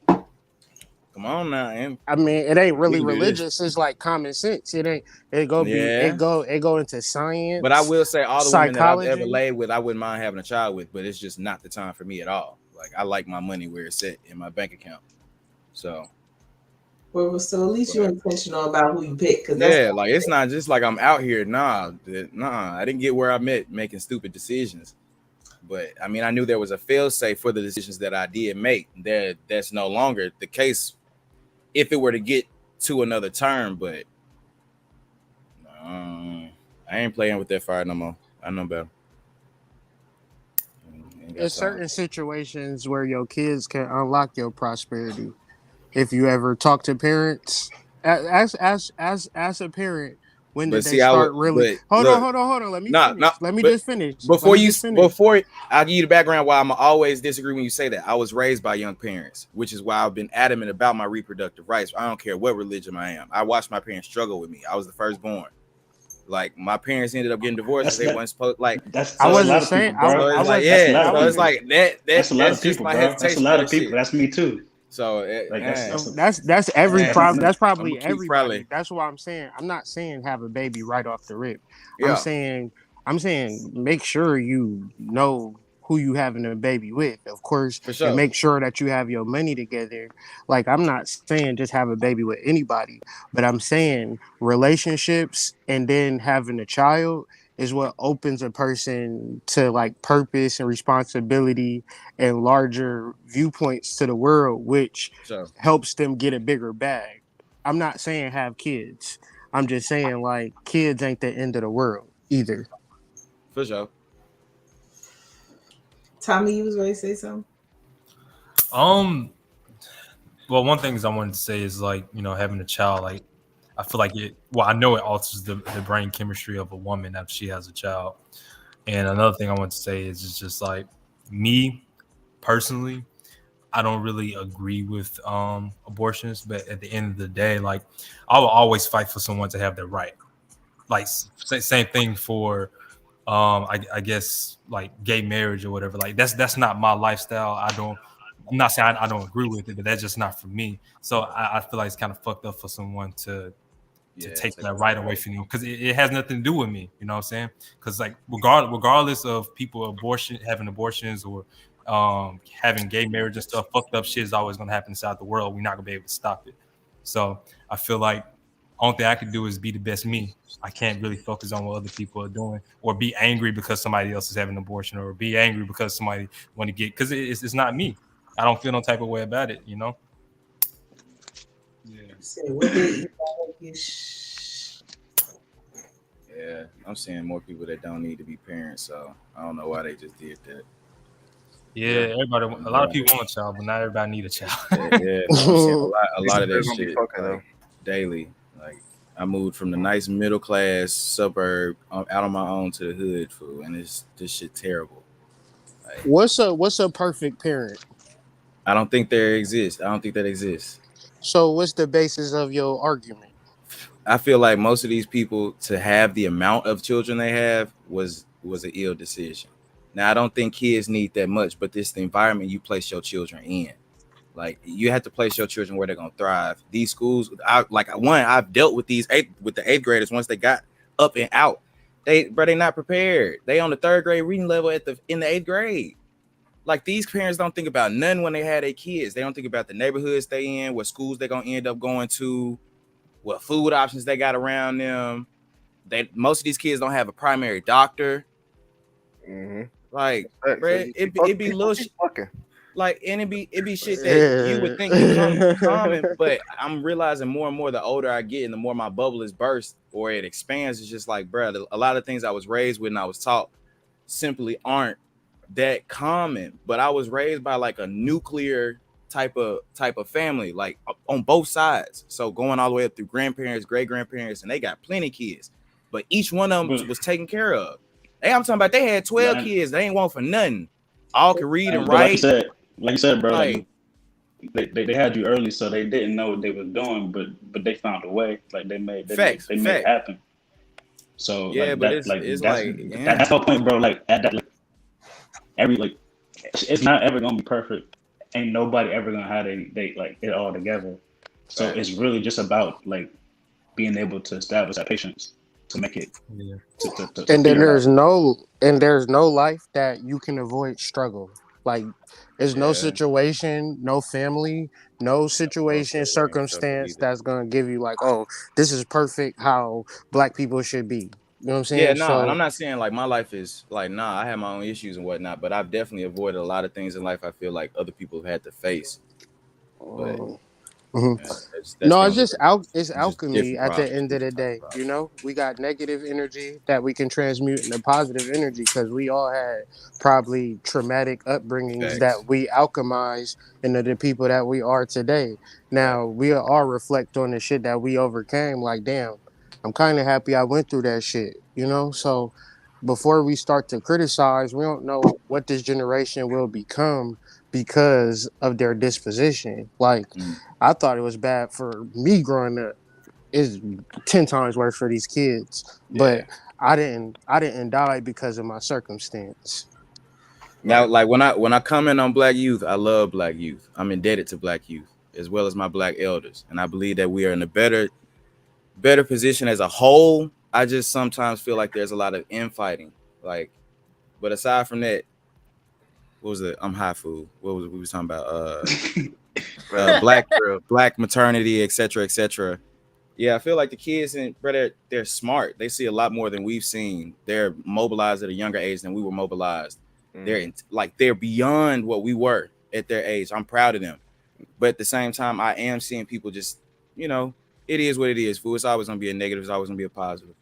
come on now, and I mean, it ain't we really can do this. religious. It's like common sense. It ain't. It go be. Yeah. It go into science. But I will say, all the women that I've ever psychology. laid with, I wouldn't mind having a child with, but it's just not the time for me at all. Like I like my money where it's at in my bank account. So Well, so at least you're intentional about who you pick, because yeah, like it's not just like I'm out here. Nah, I didn't get where I'm at making stupid decisions. But I mean, I knew there was a fail-safe for the decisions that I did make. That's no longer the case if it were to get to another term. But I ain't playing with that fire no more. I know better. There's certain situations where your kids can unlock your prosperity. If you ever talk to parents, as a parent, when But did see, they start really? Hold on. Let me finish. Let me just finish. Before I'll give you the background why I'm always disagree when you say that. I was raised by young parents, which is why I've been adamant about my reproductive rights. I don't care what religion I am. I watched my parents struggle with me. I was the firstborn. Like my parents ended up getting divorced because they weren't supposed. Like I wasn't saying. It's like that. That's a lot That's of just people, my bro. hesitation. That's a lot for of that people. shit. That's me too. So that's every problem. That's probably I'm everybody. probably. That's why I'm saying. I'm not saying have a baby right off the rip. Yeah. I'm saying make sure you know who you having a baby with, of course, For sure. and make sure that you have your money together. Like I'm not saying just have a baby with anybody, but I'm saying relationships and then having a child is what opens a person to like purpose and responsibility and larger viewpoints to the world, which helps them get a bigger bag. I'm not saying have kids. I'm just saying like kids ain't the end of the world either. For sure. Tommy, you was ready to say something? Well, one thing I wanted to say is like, you know, having a child, like I feel like I know it alters the brain chemistry of a woman after she has a child. And another thing I want to say is it's just like me personally, I don't really agree with abortions, but at the end of the day, like I will always fight for someone to have their right. Like same thing for I guess like gay marriage or whatever. Like that's not my lifestyle. I'm not saying I don't agree with it, but that's just not for me. So I feel like it's kind of fucked up for someone to take that right away from you because it has nothing to do with me. You know what I'm saying? Because like regardless of people having abortions or having gay marriage and stuff, fucked up shit is always gonna happen inside the world. We're not gonna be able to stop it. So I feel like only thing I can do is be the best me. I can't really focus on what other people are doing or be angry because somebody else is having an abortion or be angry because somebody want to get, because it's not me. I don't feel no type of way about it, you know? Yeah. Yeah, I'm seeing more people that don't need to be parents, so I don't know why they just did that. Yeah, a lot of people want a child, but not everybody need a child. Yeah, I'm seeing a lot of that shit like, daily. Like I moved from the nice middle class suburb out on my own to the hood, fool, and this shit terrible. Like, What's a perfect parent? I don't think there exists. I don't think that exists. So what's the basis of your argument? I feel like most of these people to have the amount of children they have was an ill decision. Now I don't think kids need that much, but this is the environment you place your children in. Like you have to place your children where they're gonna thrive. These schools, I've dealt with the eighth graders once they got up and out. They're not prepared. They on the third grade reading level in the eighth grade. Like these parents don't think about none when they had their kids. They don't think about the neighborhoods they in, what schools they're gonna end up going to, what food options they got around them. Most of these kids don't have a primary doctor. Mm-hmm. Like, it be little shit. Like, and it be shit that you would think is common, but I'm realizing more and more the older I get and the more my bubble is burst or it expands. It's just like, bro, a lot of things I was raised with and I was taught simply aren't that common. But I was raised by like a nuclear type of family, like on both sides. So going all the way up through grandparents, great grandparents, and they got plenty of kids, but each one of them was taken care of. Hey, I'm talking about they had 12 kids. They ain't want for nothing. All can read and write. Like you said, bro. they had you early, so they didn't know what they were doing, but they found a way. Like they made it happen. So Yeah, like but that, like it's that's like, yeah. that's the whole point, bro. Like at that, like every like it's not ever gonna be perfect. Ain't nobody ever gonna have they like it all together. So Right. it's really just about like being able to establish that patience to make it Yeah. to And then figure it out. there's no life that you can avoid struggle. Like there's no Yeah. situation, no family, no situation, circumstance that's gonna give you like, oh, this is perfect how black people should be. You know what I'm Yeah, saying? no, and So I'm not saying like my life is like, nah, I have my own issues and whatnot, but I've definitely avoided a lot of things in life I feel like other people have had to face. But mhm. that's No, them it's just different, it's it's just alchemy different at the problems. end of the day. You know, we got negative energy that we can transmute into positive energy because we all had probably traumatic upbringings Facts. that we alchemize into the people that we are today. Right. Now we all reflect on the shit that we overcame. Like, damn, I'm kind of happy I went through that shit. You know, so before we start to criticize, we don't know what this generation will become because of their disposition. Like, Mm. I thought it was bad for me growing up. It's 10 times worse for these kids. Yeah. But I didn't die because of my circumstance. Now, like when I comment on black youth, I love black youth. I'm indebted to black youth as well as my black elders, and I believe that we are in a better position as a whole. I just sometimes feel like there's a lot of infighting. Like, but aside from that, what was it? I'm high food. What was it? We was talking about? Black maternity, etc., etc. Yeah, I feel like the kids and brother, they're smart. They see a lot more than we've seen. They're mobilized at a younger age than we were mobilized. They're beyond what we were at their age. I'm proud of them. But at the same time, I am seeing people just, it is what it is. Fool, it's always gonna be a negative. It's always gonna be a positive.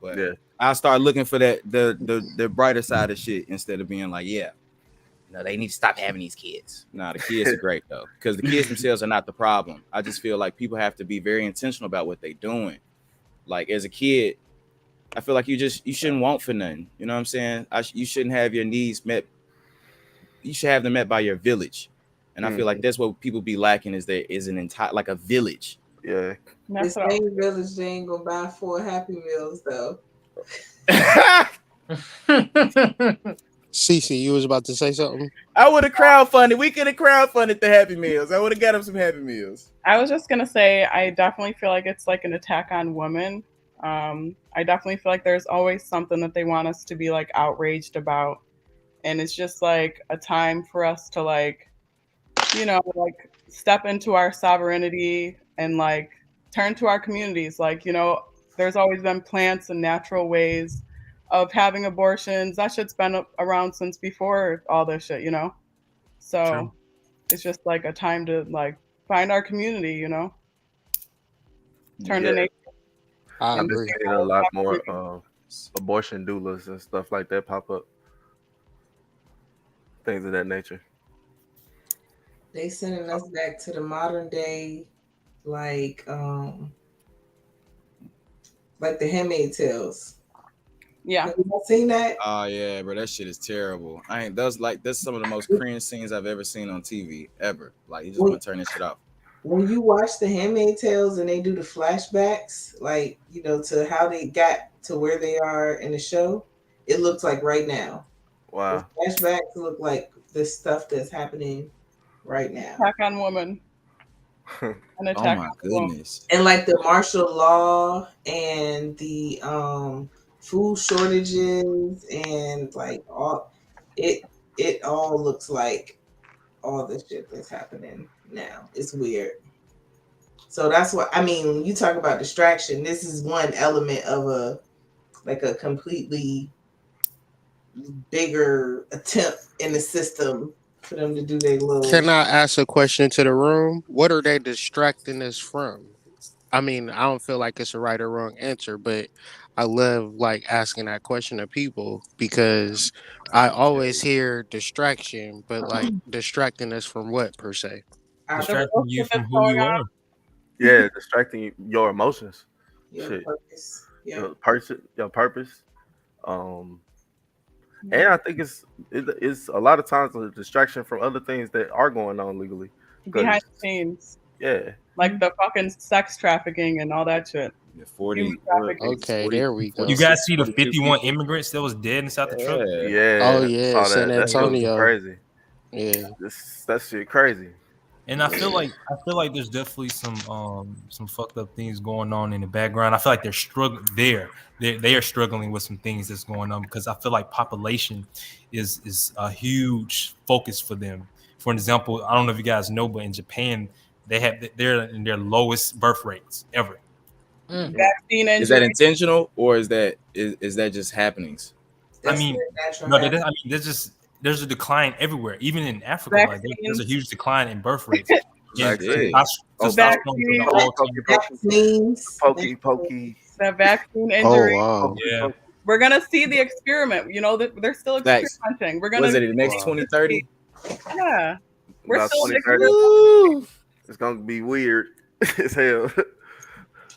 But Yeah. I start looking for that the brighter side of shit instead of being like, yeah, no, they need to stop having these kids. Nah, the kids are great though, because the kids themselves are not the problem. I just feel like people have to be very intentional about what they're doing. Like as a kid, I feel like you shouldn't want for nothing. You know what I'm saying? You shouldn't have your needs met. You should have them met by your village, and I feel like that's what people be lacking is there is an entire like a village. Yeah. This same village, they ain't gonna buy 4 Happy Meals though. Cece, you was about to say something? I would have crowdfunded. We could have crowdfunded the Happy Meals. I would have got them some Happy Meals. I was just gonna say, I definitely feel like it's like an attack on women. I definitely feel like there's always something that they want us to be like outraged about, and it's just like a time for us to like step into our sovereignty and like turn to our communities. Like, there's always been plants and natural ways of having abortions. That shit's been around since before all this shit, So True. It's just like a time to like find our community, turn to nature. I I've been agree. seeing a lot more abortion doulas and stuff like that pop up. Things of that nature. They sending us back to the modern day, like the Handmaid's Tales. Yeah. Have you not seen that? Oh yeah, bro, that shit is terrible. That's some of the most cringe scenes I've ever seen on TV ever. Like you just want to turn this shit off. When you watch the Handmaid's Tales and they do the flashbacks, like to how they got to where they are in the show, it looks like right now. Wow. The flashbacks look like the stuff that's happening right now. Attack on women. An attack oh my on goodness. And like the martial law and the food shortages and like all it all looks like all the shit that's happening now. It's weird. So that's what I mean when you talk about distraction, this is one element of a completely bigger attempt in the system for them to do their little. Can I ask a question to the room? What are they distracting us from? I mean, I don't feel like it's a right or wrong answer, but I love like asking that question to people because I always hear distraction, but like distracting us from what per se? Distracting you from who you are. Yeah, distracting your emotions. Your purpose. Yeah. Your purpose. And I think it's a lot of times a distraction from other things that are going on legally. behind the scenes, Yeah. like the fucking sex trafficking and all that shit. The 40. Human trafficking. Okay, there we go. You guys see the 42 51 people. immigrants that was dead inside the truck? Yeah. Yeah. Oh, yeah, Saw San that. That shit was Antonio. crazy. Yeah. That shit crazy. And I feel like there's definitely some fucked up things going on in the background. I feel like they're struggling there. They are struggling with some things that's going on because I feel like population is a huge focus for them. For example, I don't know if you guys know, but in Japan they're in their lowest birth rates ever. Vaccine Is that injury. intentional or is that just happenings? I mean, no, there's a decline everywhere, even in Africa. Like there's a huge decline in birth rates. Vaccines. Pokey. The vaccine Oh, injury. wow. Yeah. We're gonna see the experiment. You know that they're still Facts. experimenting. We're gonna. Was it the next 2030? Yeah, we're About still. 2030. It's gonna be weird as hell.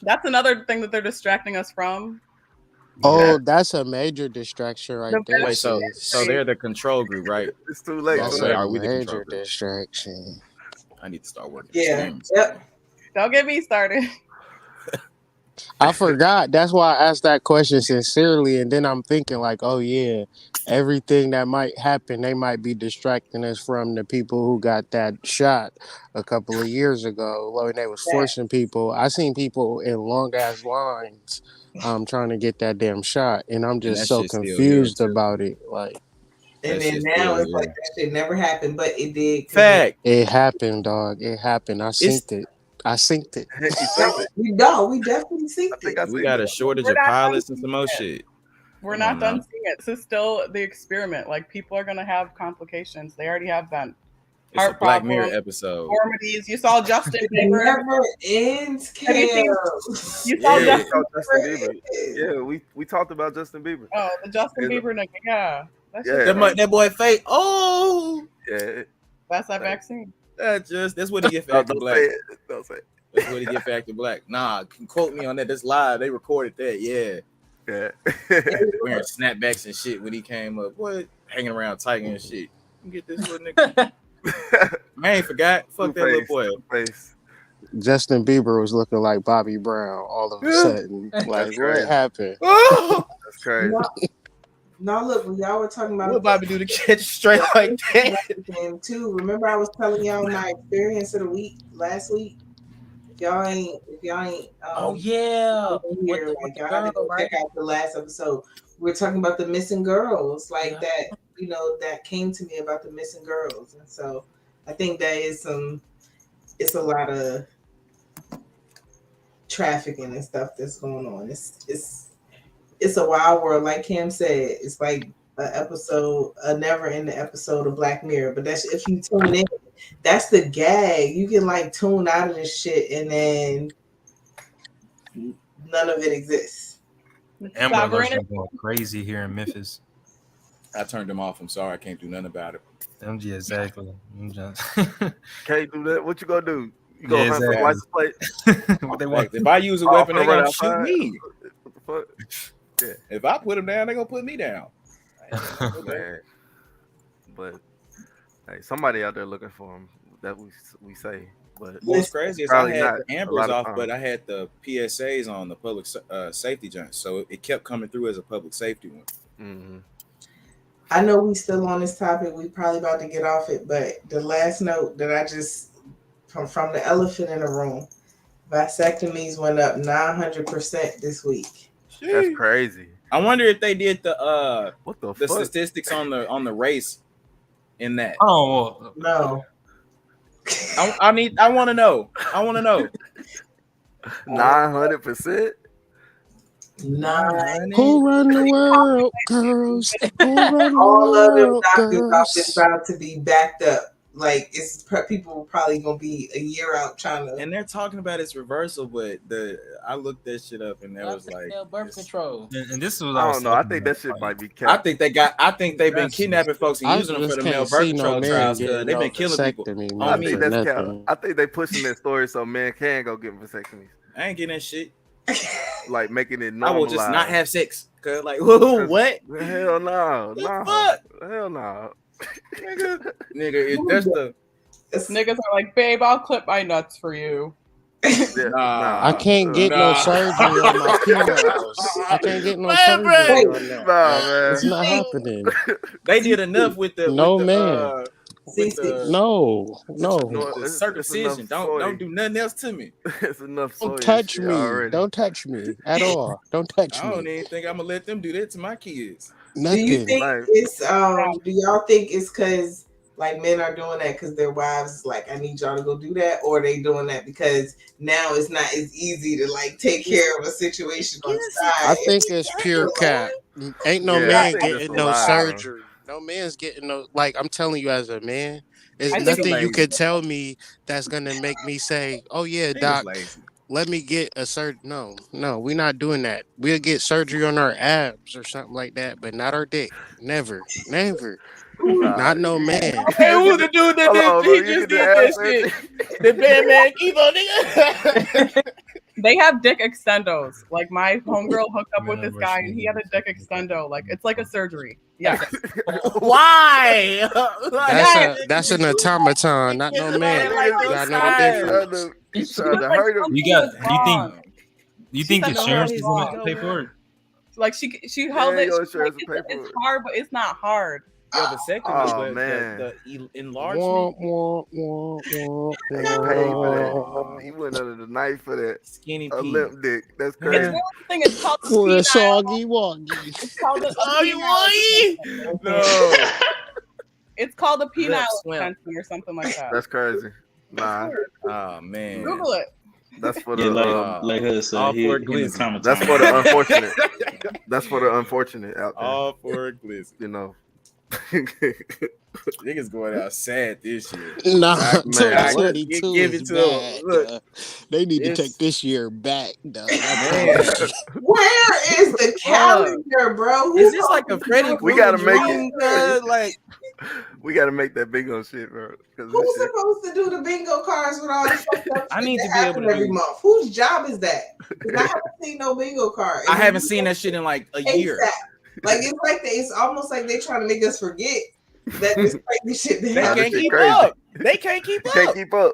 That's another thing that they're distracting us from. Oh, that's a major distraction right The there. Wait, so they're the control group, right? It's too late. That's Okay, a are we the control major group? distraction. I need to start working. Yeah. Experiments. Yep. Don't get me started. I forgot. That's why I asked that question sincerely, and then I'm thinking like, oh yeah, everything that might happen, they might be distracting us from the people who got that shot a couple of years ago when they was forcing people. I seen people in long ass lines, trying to get that damn shot, and I'm just that so shit's still confused here, too. about it. Like And That then shit's now still it's like here. that shit never happened, but it did. Fact. it happened, dog. It happened. I synced it. We definitely see it. We got a shortage We're of not pilots done and some more shit. We're Come not on done now. seeing it. This is still the experiment. Like people are gonna have complications. They already have them. It's a Heart Black Mirror problems, episode. deformities. You saw Justin It Bieber. never ends, Have you seen- Cam. You saw Yeah. Justin Justin Bieber. Yeah, we talked about Justin Bieber. Oh, the Justin Yeah. Bieber nigga. Yeah. That's Yeah. That boy fake. Oh, Yeah. That's that vaccine. that's what he get for No, acting don't black. say it. Don't say it. That's what he get for acting black. Nah, can quote me on that. That's live. They recorded that. Yeah. Yeah. Wearing snapbacks and shit when he came up. What? Hanging around Tiger and shit. You get this little nigga. I ain't forgot. Fuck that little boy. Two-Face. Justin Bieber was looking like Bobby Brown all of a sudden. Like, what crazy. happened? Oh, That's crazy. Now look, when y'all were talking about what Bobby do to catch straight like that? and too, remember I was telling y'all my experience of the week last week. If y'all ain't Oh yeah. here, With like the y'all have to girl, go check out the last episode. We're talking about the missing girls, like that, that came to me about the missing girls. And so I think that is it's a lot of trafficking and stuff that's going on. It's a wild world, like Cam said. It's like a never-ending episode of Black Mirror. But that's if you tune in, that's the gag. You can like tune out of this shit, and then none of it exists. Amber Alerts are going crazy here in Memphis. I turned them off. I'm sorry. I can't do nothing about it. MG, exactly. Can't do that. What you gonna do? You gonna Yeah, hunt for exactly. license plate? What they Like, want? if I use a weapon, they gonna shoot me. What the fuck? Yeah. If I put them down, they gonna put me down. Man. But hey, somebody out there looking for him. That we say. But What's crazy is I probably had not the a Ambers lot of off, time. but I had the PSAs on the public safety joint, so it kept coming through as a public safety one. Mm-hmm. I know we still on this topic. We probably about to get off it, but the last note that I just from the elephant in the room, vasectomies went up 900% this week. That's crazy. I wonder if they did the What the the fuck? statistics on the race in that. Oh, well, No. I want to know. 900%. Who run the world, girls? Who run the All of them world, doctors out girls? this about to be backed up. Like people probably gonna be a year out trying to. And they're talking about its reversal, but I looked that shit up and that was like birth control. and this was I don't know. I think that shit might be I kept. think they've been kidnapping folks and I using them for just the male can't birth see no control man trials getting because they've been killing people. vasectomy, I On think me. that's nothing. cap. I think they pushing that story so men can go get vasectomies, I ain't getting that shit. like making it I normal. will just not have sex. Cause like, whoa, what? Hell no, The no, fuck? hell no. Nigga, if that's Niggas are like, babe, I'll clip my nuts for you. I can't get no surgery on my penis. I can't get no surgery on that. man. It's not happening. They did enough with the No, with man. No. the circumcision. Don't do nothing else to me. It's enough. Don't touch me. Already. Don't touch me at all. Don't touch I don't me. even think I'm gonna let them do that to my kids. Nothing. Do you think it's do y'all think it's because like men are doing that because their wives is like, I need y'all to go do that, or are they doing that because now it's not as easy to like take care of a situation on the side? I think it's pure cap. Ain't no Yeah, I man think getting it's a no lie. surgery. No man's getting no, like, I'm telling you as a man, there's I think nothing it's you lazy. could tell me that's gonna make me say, oh yeah, I think it's doc, lazy. let me get a surgery. No, we're not doing that. We'll get surgery on our abs or something like that, but not our dick. Never. Not no man. Hey, who's the dude that he just did that shit? The Batman Evo, nigga. They have dick extendos. Like my homegirl hooked up with this guy and he had a dick extendo. Like it's like a surgery. Yeah. Why? That's an automaton, not no man. You gotta know the difference. He's trying to hurt him. You think said no, insurance he's is gonna wrong. pay for it? Like she held it. your She's like, insurance will pay for it's it. hard, but it's not hard. Yeah, vasectomy, Oh, but man. the enlargement. He paid for that. He went under the knife for that. Skinny A pee. limp dick. That's It's crazy. really the thing. It's called For a penile. soggy woggy. It's called a Soggy penile. No. It's called a penile Lip swell. extension or something like that. That's crazy. Nah, Oh man. Google it. that's for Yeah, the like her said, all he for in the glizzy. comment. that's for the unfortunate. That's for the unfortunate out there. All for a glizzy. You know. Niggas going out sad this year. Nah, Man, 2022 give is it to 'em. bad. Look, they need to it's- take this year back, though. Man. Where is the calendar, bro? Is this like a Freddie We gotta Krueger make dream, it. cuz? Like, We gotta make that bingo shit, bro. 'Cause Who's this shit- supposed to do the bingo cards with all the fucked up I shit need that to be able happen to every do- month? Whose job is that? 'Cause I haven't seen no bingo card. I haven't seen that shit in like a year. ASAP. Like it's almost like they trying to make us forget that this crazy shit that They Nah, can't this shit keep crazy. up. They can't keep You up. can't keep up.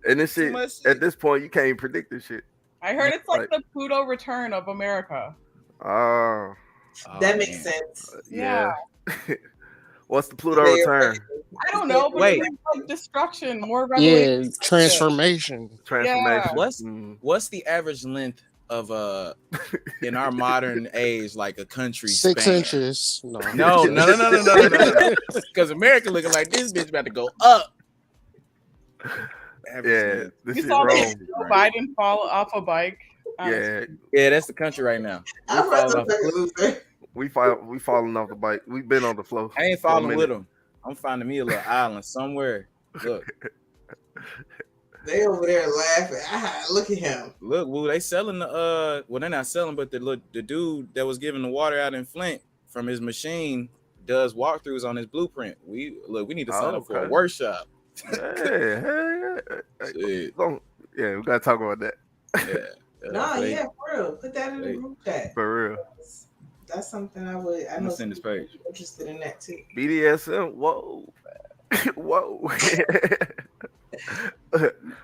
And this Too shit, much shit. at this point, you can't even predict this shit. I heard it's like Like- the Pluto return of America. Oh, that Oh, makes man. sense. yeah. What's the Pluto They- return? I don't know, but Wait. it's like destruction, more Yeah, revelation. transformation. Transformation. What's- Mm. What's the average length of in our modern age, like a country 6 span? inches. No. No. Because America looking like this bitch about to go up. Average Yeah, length. this You shit saw wrong. Joe Biden fall off a bike. Yeah, Yeah, that's the country right now. I'd We rather falling off- play a loser. we falling off the bike. We've been on the floor. I ain't for a following minute. with them. I'm finding me a little island somewhere. Look, They over there laughing. Look at him. look, Woo, they selling the well, they're not selling, but the dude that was giving the water out in Flint from his machine does walkthroughs on his blueprint. We need to sign up for a Okay. workshop. Yeah, hell yeah. Shit. Yeah, we gotta talk about that Yeah. No, They- yeah, for real. Put that in the Wait. group chat. for real. That's something I would. I I'm know gonna send this some people page. are interested in that too. BDSM. Whoa, whoa.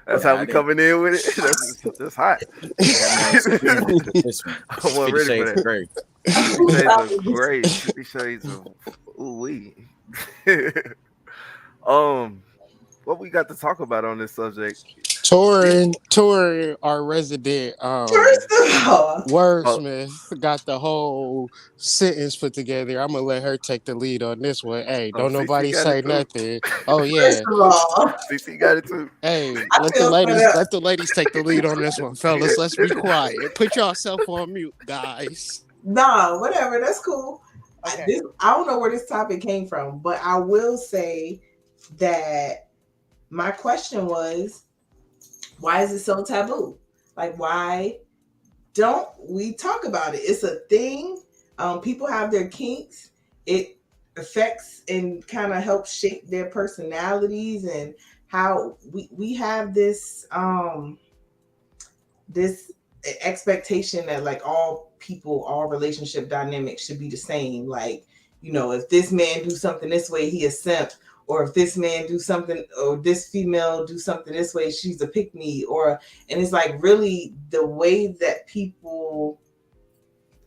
That's how we coming in with it. That's hot. This one. I wasn't 50 ready for Shades that. of Grey. 50 Shades of Grey. 50 Shades of ooh wee. What we got to talk about on this subject? Torin, our resident First of all, wordsmith, got the whole sentence put together. I'm gonna let her take the lead on this one. Hey, Oh, don't CC nobody got say it too. nothing. Oh yeah. first of all, CC got it too. Hey, I let the feel ladies fed up. let the ladies take the lead on this one, fellas. Let's be quiet. Put yourself on mute, guys. nah, whatever. That's cool. Okay. I don't know where this topic came from, but I will say that my question was, why is it so taboo? Like, why don't we talk about it? It's a thing. People have their kinks. It affects and kind of helps shape their personalities and how we have this this expectation that like all people, all relationship dynamics should be the same. Like, you know, if this man do something this way, he a simp, or if this man do something, or this female do something this way, she's a pick me, and it's like really the way that people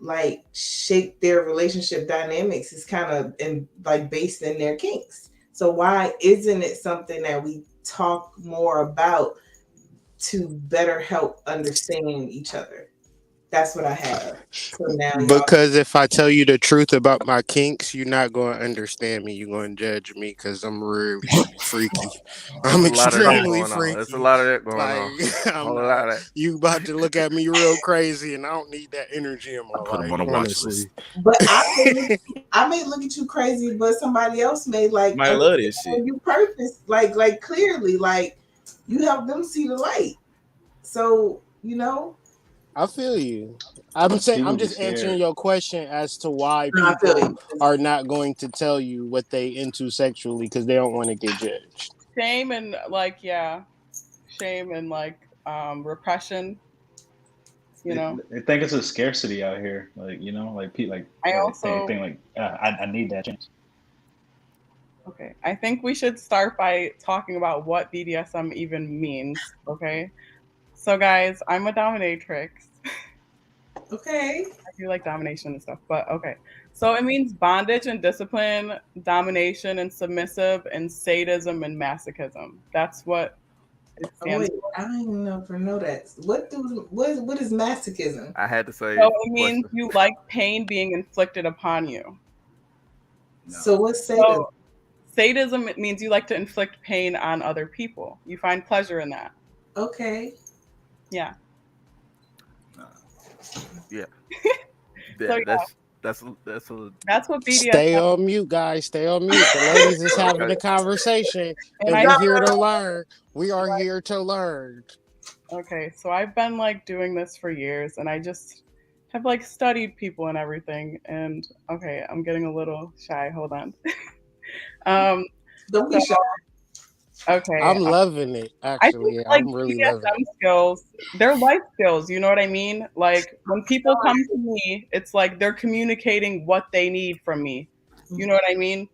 like shape their relationship dynamics is kind of like based in their kinks. So why isn't it something that we talk more about to better help understand each other? That's what I have. So now Because if I tell you the truth about my kinks, you're not going to understand me. You're going to judge me because I'm really freaky. I'm There's a lot of that extremely going on. freaky. There's a lot of that going Like, on. I'm Whole not, lot of that. you about to look at me real crazy, and I don't need that energy in my Put him life. on a watch Honestly, list. But I may look at you crazy, but somebody else may like Might love this shit. you purpose, like clearly, like you help them see the light. So I feel you. I'm saying People I'm be just answering scared. your question as to why No, I feel people you. are not going to tell you what they into sexually because they don't want to get judged. Shame and shame and repression. They think it's a scarcity out here, like people think like I need that chance. Okay, I think we should start by talking about what BDSM even means. Okay, so guys, I'm a dominatrix. Okay. I do like domination and stuff, but okay. So it means bondage and discipline, domination and submissive, and sadism and masochism. That's what it stands for. I don't even know that. What is masochism? I had to say. So it means you like pain being inflicted upon you. No. So what's sadism? So sadism, it means you like to inflict pain on other people. You find pleasure in that. Okay. Yeah. Yeah. So, yeah. That's what BDSM. Stay on mute, guys. Stay on mute. The ladies is having a conversation, and we're here to learn. We are here to learn. Okay, so I've been like doing this for years, and I just have like studied people and everything. And okay, I'm getting a little shy. Hold on. Don't be shy. Okay. I'm loving it. Actually, I'm really loving it. Skills, they're life skills. You know what I mean? Like when people come to me, it's like they're communicating what they need from me. You know what I mean?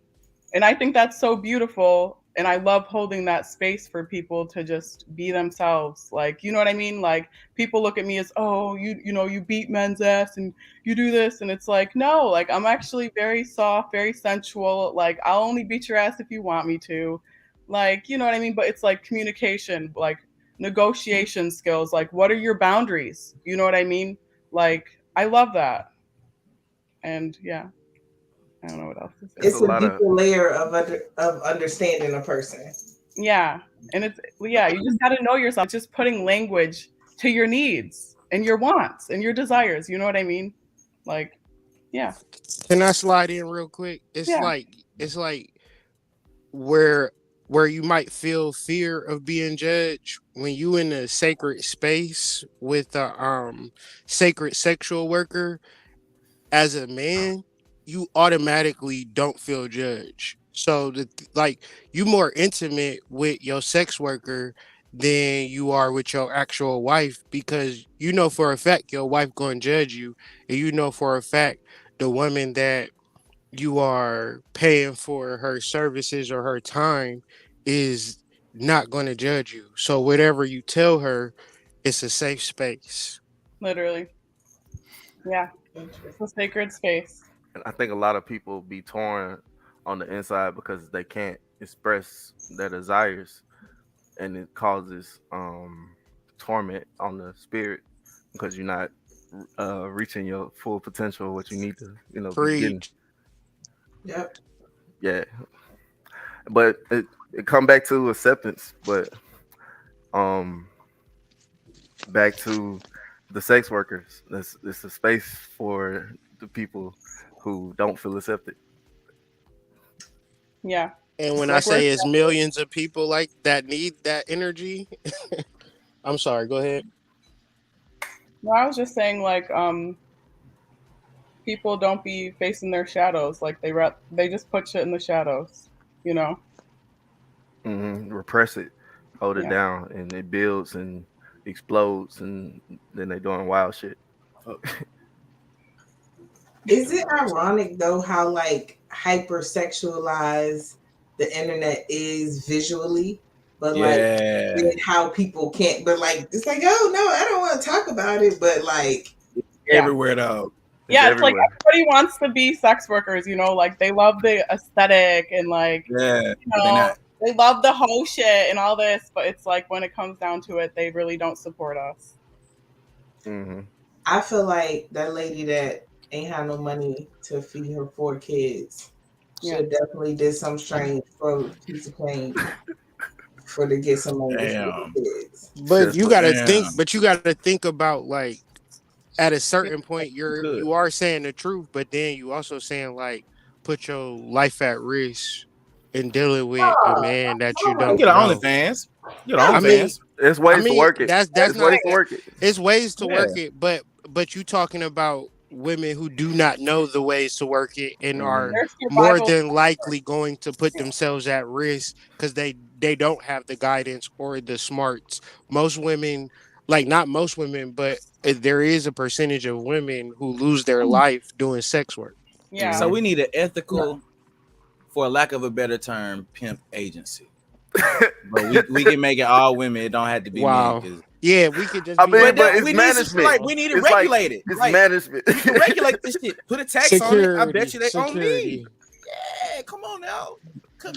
And I think that's so beautiful. And I love holding that space for people to just be themselves. Like, you know what I mean? Like people look at me as, oh, you beat men's ass and you do this. And it's like, no, like I'm actually very soft, very sensual. Like I'll only beat your ass if you want me to. Like, you know what I mean? But it's like communication, like negotiation skills. Like, what are your boundaries? You know what I mean? Like, I love that. And yeah, I don't know what else to say. It's a deeper layer of understanding a person. Yeah. And you just got to know yourself. It's just putting language to your needs and your wants and your desires. You know what I mean? Like, yeah. Can I slide in real quick? It's like where you might feel fear of being judged when you in a sacred space with a sacred sexual worker. As a man, you automatically don't feel judged. So you more intimate with your sex worker than you are with your actual wife, because you know for a fact your wife going to judge you, and you know for a fact the woman that you are paying for her services or her time is not going to judge you. So whatever you tell her, it's a safe space. Literally. Yeah. It's a sacred space. And I think a lot of people be torn on the inside because they can't express their desires, and it causes torment on the spirit because you're not reaching your full potential, what you need to, be getting. Yep. Yeah. But it come back to acceptance, but back to the sex workers. It's a space for the people who don't feel accepted. Yeah. And when I say it's millions of people like that need that energy, I'm sorry, go ahead. No, I was just saying like people don't be facing their shadows. Like they just put shit in the shadows, you know? Repress it, hold it down, and it builds and explodes, and then they doing wild shit. Is it ironic though how like hypersexualized the internet is visually, but Yeah. like how people can't. But like it's like, oh no, I don't want to talk about it. But like Everywhere though. Yeah, it's like everywhere. everybody wants to be sex workers, you know, like they love the aesthetic and like Yeah. you But they know, not. they love the whole shit and all this, but it's like when it comes down to it, they really don't support us. Mm-hmm. I feel like that lady that ain't had no money to feed her 4 kids should definitely did some strange for a piece of pain for to get some money to feed Damn. the kids. But you gotta Damn. think. But you gotta think about like at a certain point, Good. you are saying the truth, but then you also saying like put your life at risk in dealing with a man that you You don't get an know. OnlyFans. You get I an mean, OnlyFans. There's ways to work it. That's There's not. ways to work it. It's ways to Yeah. work it, but you talking about women who do not know the ways to work it and are Their more survival- than likely going to put themselves at risk because they don't have the guidance or the smarts. Most women, like not most women, but there is a percentage of women who lose their life doing sex work. Yeah. So we need an ethical, for lack of a better term, pimp agency. But we can make it all women. It don't have to be Wow. men. 'Cause- Yeah, we could just. I be mean, like- but we it's need management. like, we need to It's like- regulate it. It's Like, management. we can regulate this shit. Put a tax on it. I bet you they own security. me. Yeah, come on now.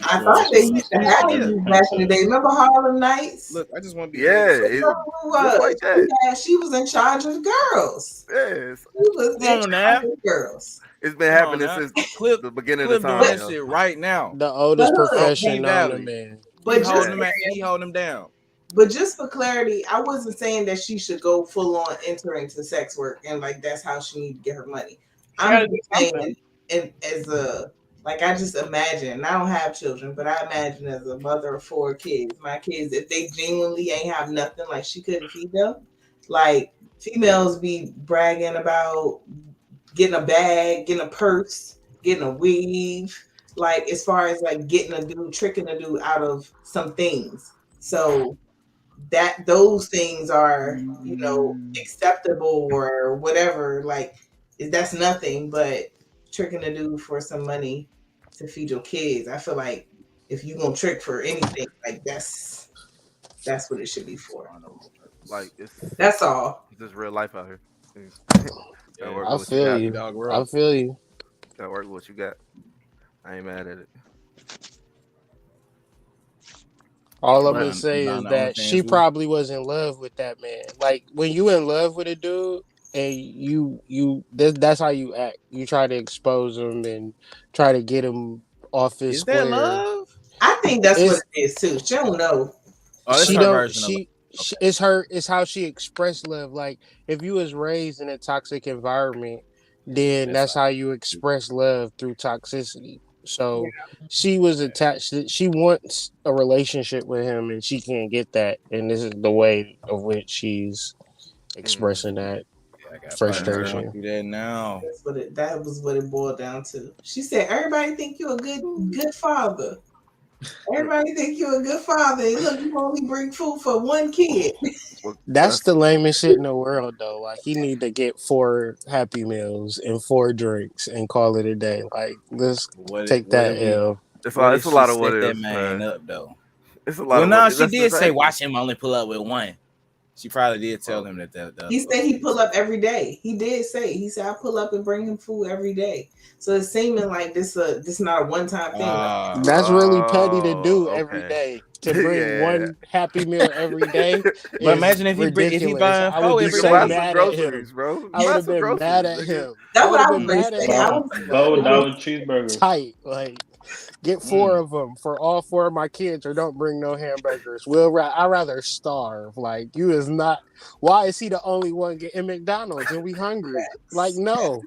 I thought they used to have these back in the day. Remember Harlem Nights? Look, I just want to be. Yeah, Remember it's who was? like that. Yeah, she was in charge of the girls. Yes, She was in Come on charge now. of the girls. it's been Come on happening now. since Clip, the beginning Clip of the doing time. that yo. shit right now. The oldest But look, profession P known to Valley. man. But He holding just, them. He holding them down. but just for clarity, I wasn't saying that she should go full on enter into sex work and like that's how she need to get her money. I'm gotta just do something. saying, and as a like I just imagine. And I don't have children, but I imagine as a mother of 4 kids, my kids, if they genuinely ain't have nothing, like she couldn't feed them. Like females be bragging about getting a bag, getting a purse, getting a weave. Like as far as like getting a dude, tricking a dude out of some things. So that those things are, you know, acceptable or whatever. Like that's nothing but tricking a dude for some money to feed your kids. I feel like if you gonna trick for anything, like that's what it should be for. Like it's That's all. just real life out here. Gotta work I with what you feel got. you. Dog I world. feel you. Gotta work with what you got. I ain't mad at it. All I'm Right. gonna say Nah, is nah, that OnlyFans, she we- probably was in love with that man. Like when you in love with a dude and that's how you act. You try to expose him and try to get him off his Is that square. love? I think that's It's- what it is too. She don't know. Oh, that's She her don't. version of She it's how she expressed love. Like if you was raised in a toxic environment, then that's how you express love through toxicity. So she was attached. She wants a relationship with him, and she can't get that. And this is the way of which she's expressing that. I got Frustration. partners going through that now. That was what it boiled down to. She said, "Everybody think you're a good father. Everybody think you're a good father. And look, you only bring food for 1 kid." That's the lamest shit in the world, though. Like he need to get 4 Happy Meals and 4 drinks and call it a day. Like let's take that L. It's a lot of what that ifs, man man. up though. It's a lot Well, of no, what she ifs. did say watch him only pull up with 1. She probably did tell him that. He said he pull up every day. He did say, he said I pull up and bring him food every day. So it's seeming like this not a one-time thing. That's really petty to do okay. every day. To bring Yeah. 1 Happy Meal every day. But imagine if he ridiculous. buying I would four be every so day. Buy some mad at groceries, him. bro. I would Buy have some been groceries, mad at nigga. him. That's I what I would've was been going mad to at say. I him. was $4 cheeseburger. Tight, like get 4 of them for all 4 of my kids, or don't bring no hamburgers. I'd rather starve. Like you is not. Why is he the only one getting McDonald's and we hungry? Like no,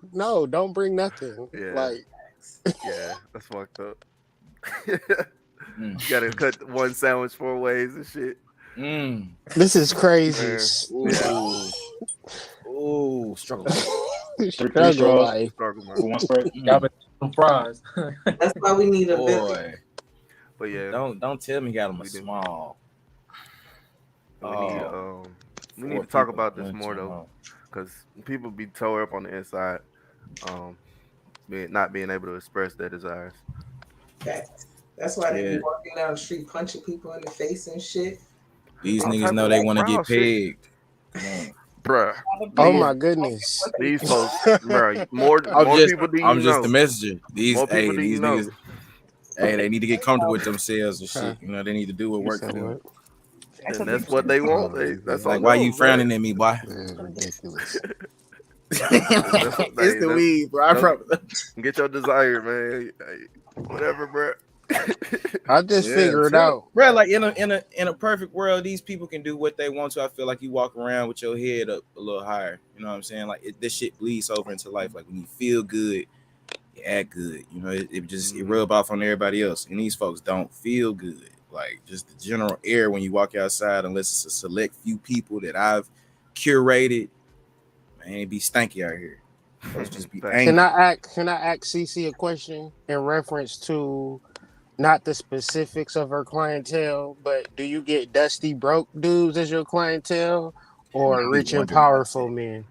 don't bring nothing. Yeah. Like Yeah, that's fucked up. You gotta cut 1 sandwich 4 ways and shit. this is crazy. Man. Ooh, struggle. Struggle straws. life. Struggle, man. For 1 Sprite. Y'all been some fries. That's why we need a village. Boy, But yeah, don't tell me you got him a We do. small. we need to talk about this more though, because people be tore up on the inside, not being able to express their desires. That's That's why they Yeah. be walking down the street punching people in the face and shit. These All niggas type know of they want to wild get shit. pegged. Come on. Bruh. Oh These, my goodness. these folks, bruh, more people do you I'm just know? the messenger. These More people do you these know? niggas, they need to get comfortable with themselves and Huh? shit. You know, they need to do what You work said for them. what? And that's what they want. That's Like, on why them, you frowning at me, boy? This is ridiculous. That's what It's the that's- weed, bro. I promise. Get your desire, man. Hey, whatever, bro. I just figure it out. Bro, like in a perfect world, these people can do what they want to. I feel like you walk around with your head up a little higher. You know what I'm saying? Like this shit bleeds over into life. Like when you feel good, you act good. You know, it rub off on everybody else. And these folks don't feel good. Like just the general air when you walk outside, unless it's a select few people that I've curated, man, it be stanky out here. Folks just be angry. Can I ask CC a question in reference to not the specifics of her clientele, but do you get dusty broke dudes as your clientele or rich and powerful men?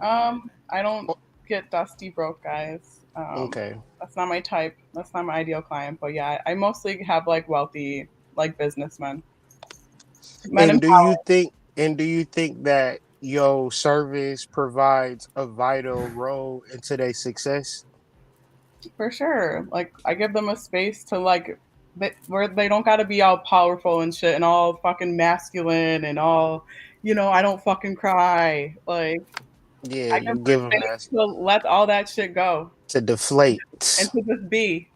I don't get dusty broke guys. Okay. That's not my type. That's not my ideal client. But yeah, I mostly have like wealthy, like businessmen. And do you think that your service provides a vital role into their success? For sure. Like I give them a space to like where they don't got to be all powerful and shit and all fucking masculine and all, I don't fucking cry. Like Yeah, I you give give them them space that to let all that shit go to deflate. and to just be,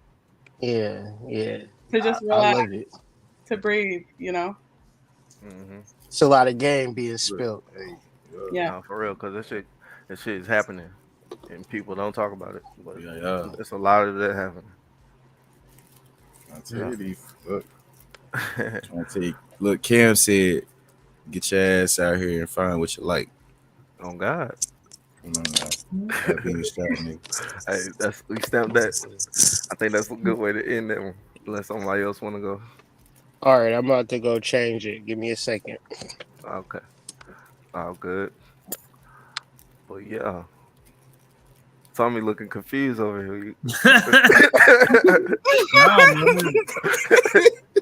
Yeah. to just I relax, love it. to breathe. It's a lot of game being spilled. Yeah. No, for real, because that shit is happening, and people don't talk about it. But Yeah. It's a lot of that happening. I tell you, look, Cam said, "Get your ass out here and find what you like." On God. That being strapped, nigga. Hey, we stamped that. I think that's a good way to end that one. Unless somebody else want to go. All right, I'm about to go change it. Give me a second. Okay. All good. But yeah. Tommy looking confused over here.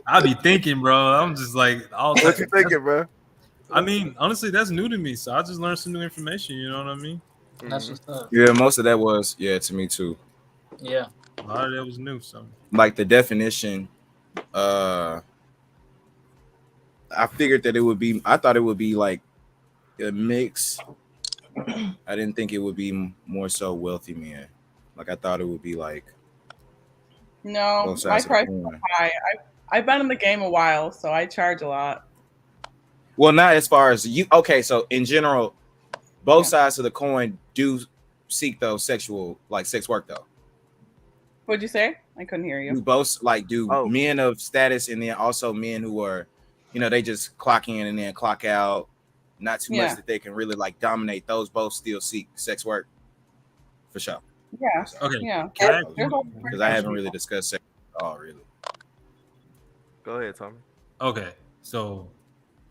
I be thinking, bro. I'm just like, what you thinking, bro? I mean, honestly, that's new to me. So I just learned some new information. You know what I mean? That's what's up. Yeah, most of that was to me too. Yeah, a lot of that was new. So like the definition, I figured that it would be. I thought it would be like a mix. I didn't think it would be more so wealthy men. Like I thought it would be like. No, my price is high. I've been in the game a while, so I charge a lot. Well, not as far as you. Okay, so in general, both sides of the coin do seek those sexual, like sex work, though. What'd you say? I couldn't hear you. You both do men of status, and then also men who are, they just clock in and then clock out. Not too much that they can really like dominate. Those both still seek sex work, for sure. Yeah. Okay. Yeah. Because I haven't really discussed sex at all, really. Go ahead, Tommy. Okay, so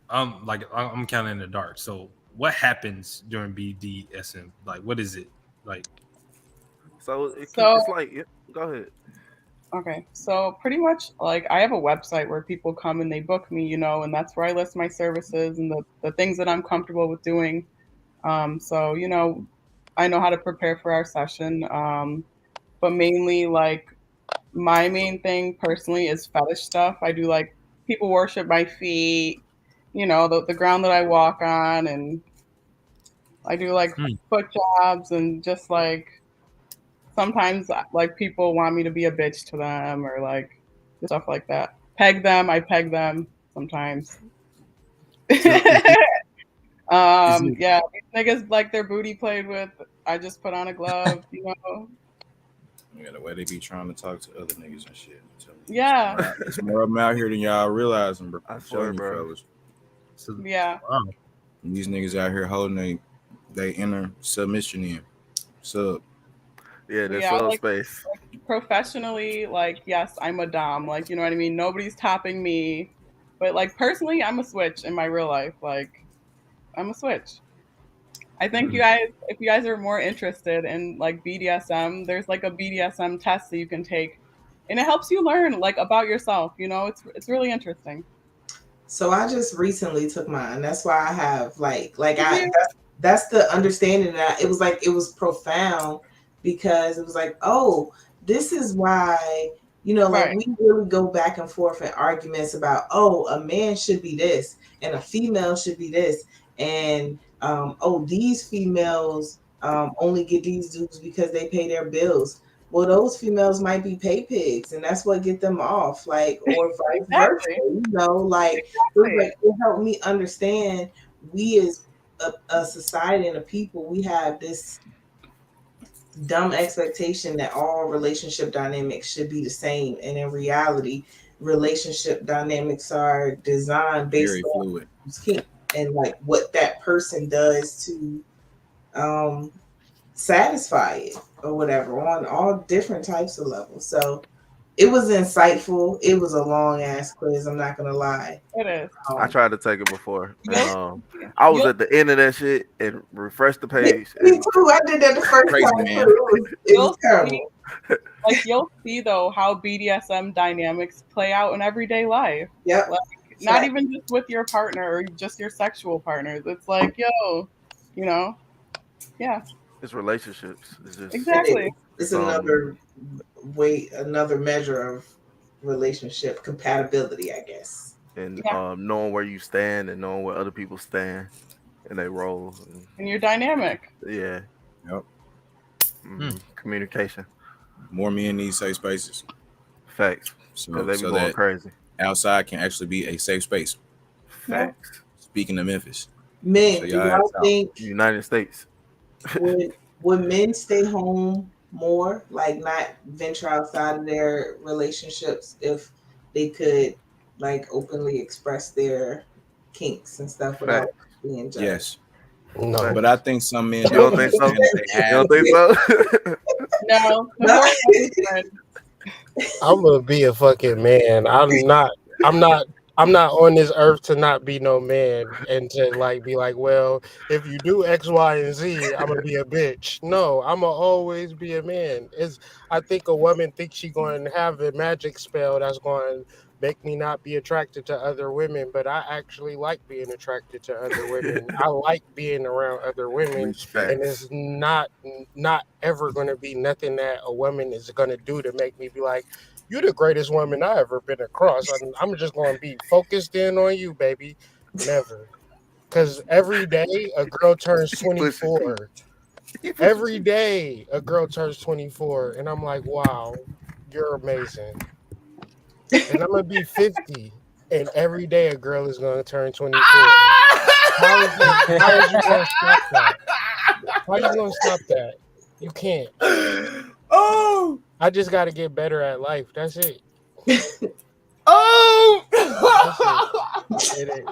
I'm kind of in the dark. So what happens during BDSM? Like, what is it like? So it's like, go ahead. Okay, so pretty much like I have a website where people come and they book me, and that's where I list my services and the things that I'm comfortable with doing. So I know how to prepare for our session, but mainly like my main thing personally is fetish stuff. I do like people worship my feet, the ground that I walk on, and I do like foot jobs and just like sometimes like people want me to be a bitch to them or like stuff like that. I peg them sometimes. Yeah, these niggas like their booty played with. I just put on a glove, Yeah, the way they be trying to talk to other niggas and shit. Yeah. It's more of them out here than y'all realizing, bro. I swear, bro. Fellas. Yeah. Wow. And these niggas out here holding they inner submission in. Sub. Yeah, that's sub like, space. Professionally, like, yes, I'm a dom. Like, you know what I mean? Nobody's topping me. But like personally, I'm a switch in my real life. Like, I'm a switch. I think if you guys are more interested in like BDSM, there's like a BDSM test that you can take and it helps you learn like about yourself. You know, it's really interesting. So I just recently took mine. That's why I have Yeah. that's the understanding that it was profound because it was like, oh, this is why, like Right. we really go back and forth in arguments about, oh, a man should be this and a female should be this. And oh, these females only get these dudes because they pay their bills. Well, those females might be pay pigs, and that's what get them off, like, or vice versa. Exactly. Like Exactly. it helped me understand we as a society and a people, we have this dumb expectation that all relationship dynamics should be the same, and in reality, relationship dynamics are designed based Very on fluid. kink and like what that person does to satisfy it or whatever on all different types of levels. So it was insightful. It was a long ass quiz. I'm not gonna lie. It is. I tried to take it before. You'll- And, I was you'll- at the end of that shit and refreshed the page. Me And too. I did that the first Crazy, time. man. Too. It was You'll terrible. see, like you'll see though how BDSM dynamics play out in everyday life. Yep. Like, not even just with your partner or just your sexual partners. It's like, yo, you know, yeah, it's relationships. It's just exactly. It's another measure of relationship compatibility, I guess. and Yeah. knowing where you stand and knowing where other people stand and they roll. And you're dynamic. Yeah. Yep. Communication. More men need safe spaces. Facts. So, Because they be so going that crazy. outside can actually be a safe space. Facts. Speaking of Memphis. Men, So do y'all y'all ask out. think United States. would men stay home more, like not venture outside of their relationships if they could like openly express their kinks and stuff without being judged? Yes. No. But I think some men You don't think so? and they You have. don't think so? No, I'm gonna be a fucking man. I'm not on this earth to not be no man and to like be like, well, if you do X, Y, and Z, I'm gonna be a bitch. No, I'm gonna always be a man. I think a woman thinks she gonna have a magic spell that's going to make me not be attracted to other women, but I actually like being attracted to other women. I like being around other women, and it's not ever gonna be nothing that a woman is gonna do to make me be like, you're the greatest woman I ever been across. I'm just going to be focused in on you, baby. Never. Because every day a girl turns 24. Every day a girl turns 24. And I'm like, wow, you're amazing. And I'm going to be 50. And every day a girl is going to turn 24. How is you going to stop that? How are you going to stop that? You can't. Oh! I just got to get better at life. That's it. Oh! It ain't.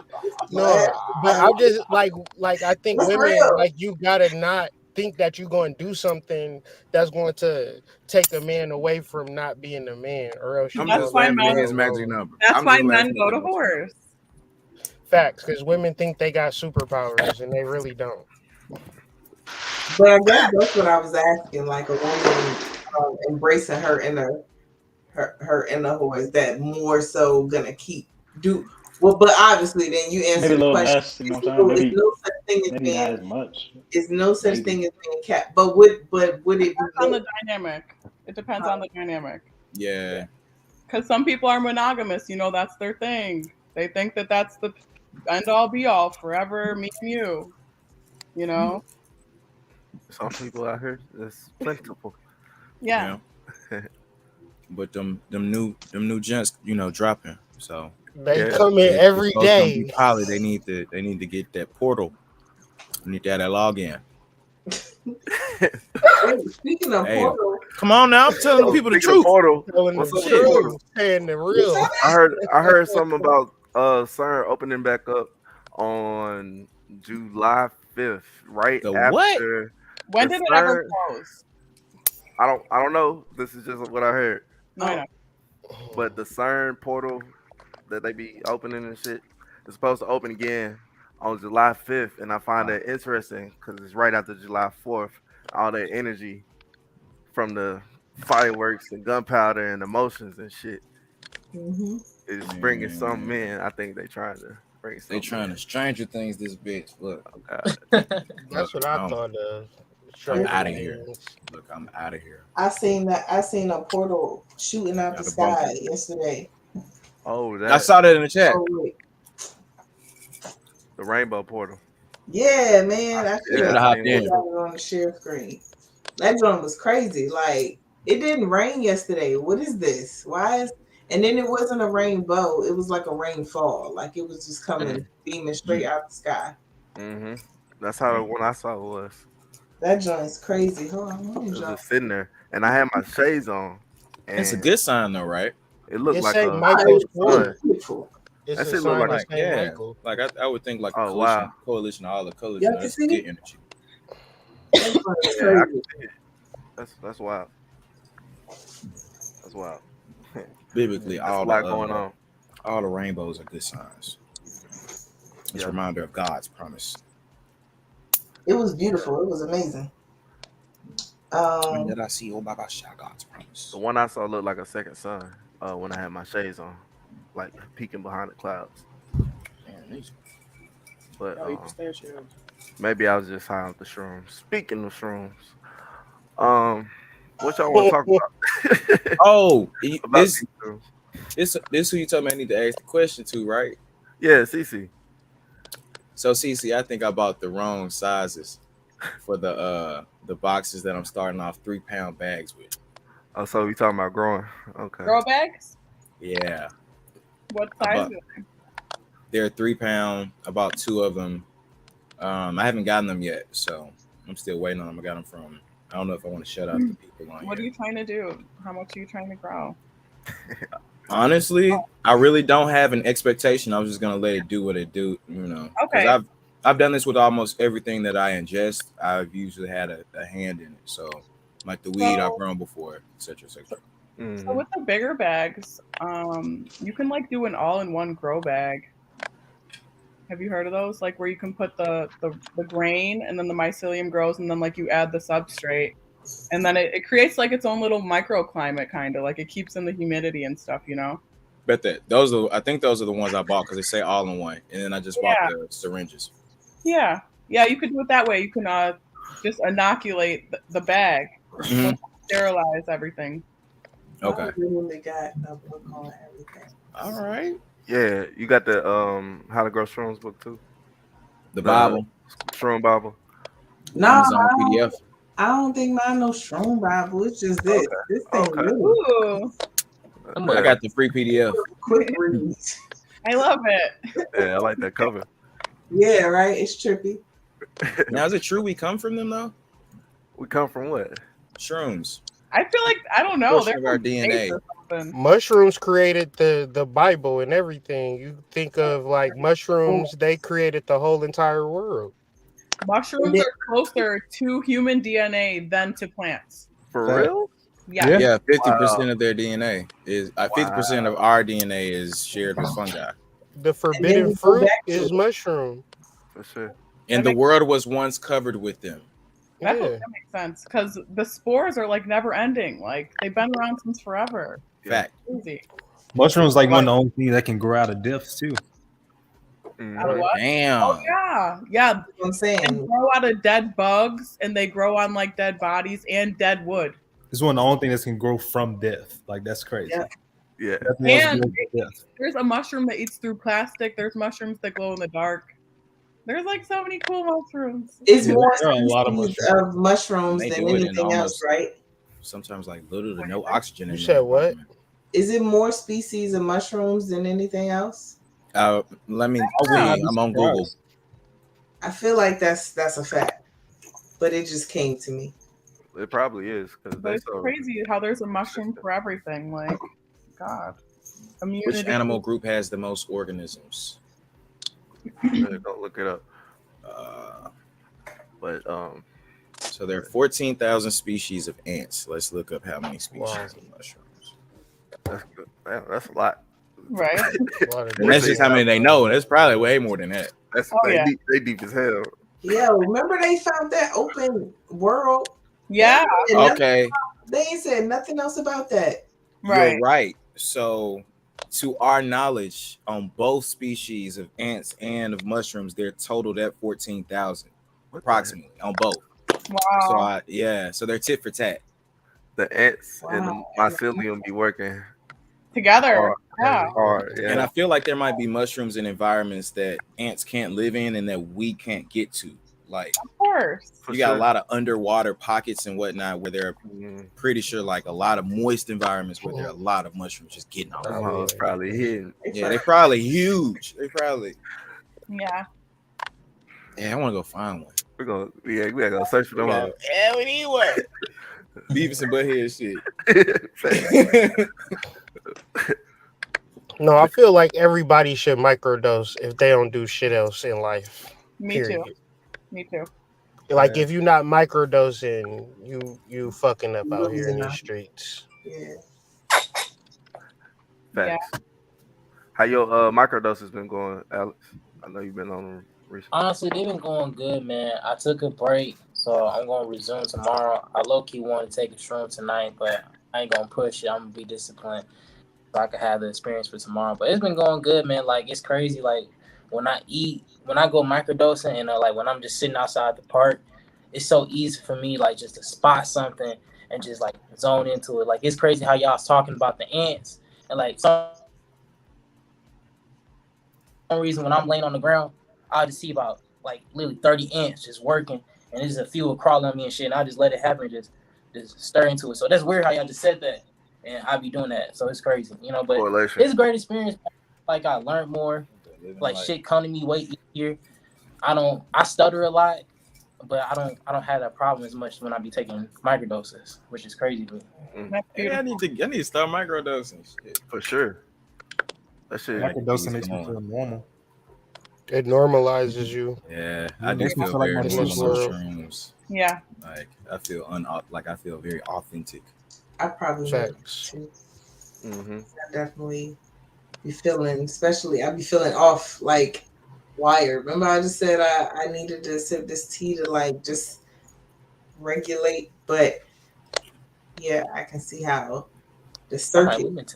No, but I just like I think That's women real. like you gotta not think that you're going to do something that's going to take a man away from not being a man, or else I'm you're just why laughing at men- his magic number. That's I'm why just men laughing go at to him. whores. Facts, because women think they got superpowers and they really don't. But I guess that's what I was asking, like a woman embracing her inner whore, is that more so gonna do well? But obviously, then you answer Maybe a the little question. less, you know what I'm saying? There's no such thing as Maybe not being. as much. Is no such Maybe. thing as being capped. But would it be Depends on the dynamic. It depends on the dynamic. Yeah. Because some people are monogamous, you know, that's their thing. They think that that's the end all be all, forever, me and you. You know? Some people out here, that's plentiful. Yeah. But them new gents, you know, dropping. So They come in every day. Poly, they need to get that portal. They need to have that login. Speaking of Hey, portal, come on now, I'm telling people the truth. Portal. Telling What's the up with the truth, portal? saying the real. I heard something about CERN opening back up on July 5th, right The after. what? When the did it ever CERN close? I don't know. This is just what I heard. No, I know. But the CERN portal that they be opening and shit is supposed to open again on July 5th, and I find that interesting because it's right after July 4th. All that energy from the fireworks and gunpowder and emotions and shit. Mm-hmm. It's bringing something in. I think they trying to bring something. They trying to Stranger Things this bitch. Look, That's what I I'm- thought of. I'm out of here. Look, I'm out of here. I seen a portal shooting out the Got a sky bunker. yesterday. Oh, I saw that in the chat. Oh, wait. the rainbow portal. Yeah, man. I Yeah, Should've I hopped seen in. it. on the share screen. That joint was crazy. Like it didn't rain yesterday. What is this? Why is? And then it wasn't a rainbow. It was like a rainfall. Like it was just coming, beaming straight out the sky. Mm-hmm. That's how the one I saw was. That joint's crazy. Hold on, let It me was jump. just sitting there, and I had my shades on. And It's a good sign though, right? It looked It like say a Michael's sun. quarter. Beautiful. It's That a shit look sign like- that say yeah. Michael. Like I would think like a Oh, coalition, wow. coalition of all the colors. Y'all You know, can that's see good it? energy. That joint is Yeah, I crazy. can see it. That's wild. That's wild. Biblically, There's a all lot the going on. all the rainbows are good signs. It's Yeah. a reminder of God's promise. It was beautiful. It was amazing. When did I see Baba Shah, God's promise? The one I saw looked like a second sun. When I had my shades on, like peeking behind the clouds. Man, these- But y'all eat pistachios. maybe I was just high off the shrooms. Speaking of shrooms, what y'all want to talk about? Oh, About this these shrooms. this who you told me I need to ask the question to, right? Yeah, Cece. So Cece, I think I bought the wrong sizes for the boxes that I'm starting off 3-pound bags with. Oh, so we talking about growing? Okay. Grow bags? Yeah, What I size? bought- they're 3-pound. I bought 2 of them. I haven't gotten them yet, so I'm still waiting on them. I got them from. I don't know if I want to shut out the people on What are here. you trying to do? How much are you trying to grow? Honestly, I really don't have an expectation. I was just gonna let it do what it do, you know. 'Cause Okay. I've done this with almost everything that I ingest. I've usually had a hand in it. So, like the weed, I've grown before, etc., etc. So with the bigger bags, you can like do an all-in-one grow bag. Have you heard of those? Like where you can put the grain and then the mycelium grows and then like you add the substrate and then it creates like its own little microclimate kind of like it keeps in the humidity and stuff, you know? Bet that I think those are the ones I bought because they say all in one, and then I just bought the syringes. Yeah. Yeah, you could do it that way. You can just inoculate the bag, Mhm. sterilize everything. Okay. I literally got a book on everything. All right. Yeah, you got the How to Grow Shrooms book too. The Bible, Shroom Bible. No, Amazon PDF. I don't think mine no strong Bible. It's just this. Okay. This thing Okay. really Ooh, I got the free PDF. quick read. I love it. Yeah, I like that cover. Yeah, right. It's trippy. Now, is it true we come from them though? We come from what? Shrooms. I feel like I don't know. Portion of our DNA. Mushrooms created the Bible and everything. You think of like mushrooms, they created the whole entire world. Mushrooms are closer to human DNA than to plants. For Fact. real? Yeah. Yeah, 50% of their DNA is 50% of our DNA is shared with fungi. The forbidden we go fruit back to is it. mushroom. For sure. And the world was once covered with them. That Yeah. makes sense because the spores are like never ending. Like they've been around since forever. Fact. Crazy. Mushrooms like one of the only things that can grow out of deaths too. Out of what? Damn. Oh yeah, yeah. I'm They saying. grow out of dead bugs and they grow on like dead bodies and dead wood. It's one of the only things that can grow from death. Like that's crazy. Yeah. Yeah. That's the one that And grows from death. there's a mushroom that eats through plastic. There's mushrooms that glow in the dark. There's like so many cool mushrooms. It's Yeah, more there are a lot of species of mushrooms They than do it in anything else, almost- right? Sometimes like little to no oxygen. You in said their what? environment. Is it more species of mushrooms than anything else? Let me Yeah. see. I'm on Google. I feel like that's a fact, but it just came to me. It probably is because But it's crazy how there's a mushroom for everything. Like, God. Immunity. Which animal group has the most organisms? Don't look it up. But So there are 14,000 species of ants. Let's look up how many species Wow. of mushrooms. that's good. Man, that's a lot. Right? And that's just how many they know. There's probably way more than that. That's Oh, yeah. they deep as hell. Yeah, remember they found that open world Yeah. Okay, They ain't said nothing else about that. Right. you're right. So, to our knowledge, on both species of ants and of mushrooms, they're totaled at 14,000 approximately on both. So, Wow. so they're tit for tat. The ants and the Wow. mycelium be working Together. hard. Yeah. hard. And I Yeah. feel like there might be mushrooms in environments that ants can't live in and that we can't get to. Like, Of course. For you got sure. a lot of underwater pockets and whatnot where they're Mhm. pretty sure like a lot of moist environments where there are a lot of mushrooms just getting off. Them hoes probably hidden. Yeah, they're probably huge. They probably. Yeah. Yeah, I want to go find one. We gotta go search for them hoes. Yeah, we need one. Beavis and Butthead shit. No, I feel like everybody should microdose if they don't do shit else in life. Me too. Period. Me too. Like if you're not microdosing, you fucking up out here in Losing these out. streets. Yeah. Facts. How your microdoses been going, Alex? I know you've been on them recently. Honestly, they've been going good, man. I took a break, so I'm gonna resume tomorrow. I low key want to take a shroom tonight, but I ain't gonna push it. I'm gonna be disciplined so I can have the experience for tomorrow. But it's been going good, man. Like it's crazy. Like when I go microdosing, and like when I'm just sitting outside the park, it's so easy for me, like just to spot something and just like zone into it. Like it's crazy how y'all was talking about the ants and like some reason when I'm laying on the ground, I'll just see about like literally 30 ants just working, and there's a few will crawl on me and shit, and I just let it happen, just stir into it. So that's weird how y'all just said that, and I be doing that. So it's crazy, you know. But Correlation. it's a great experience. Like I learned more. Like shit come to me way easier. I stutter a lot, but I don't have that problem as much when I be taking microdoses, which is crazy to me. Yeah, I need to start microdosing. Shit. For sure. That shit. Microdosing makes me feel normal. It normalizes you. Yeah, I It do makes me feel feel like very my normal sister. mushrooms. Yeah. Like I feel I feel very authentic. I probably would Facts. too. Mm-hmm. I definitely be feeling, especially I be feeling off, like wired. Remember I just said I needed to sip this tea to like just regulate, but yeah, I can see how the circuits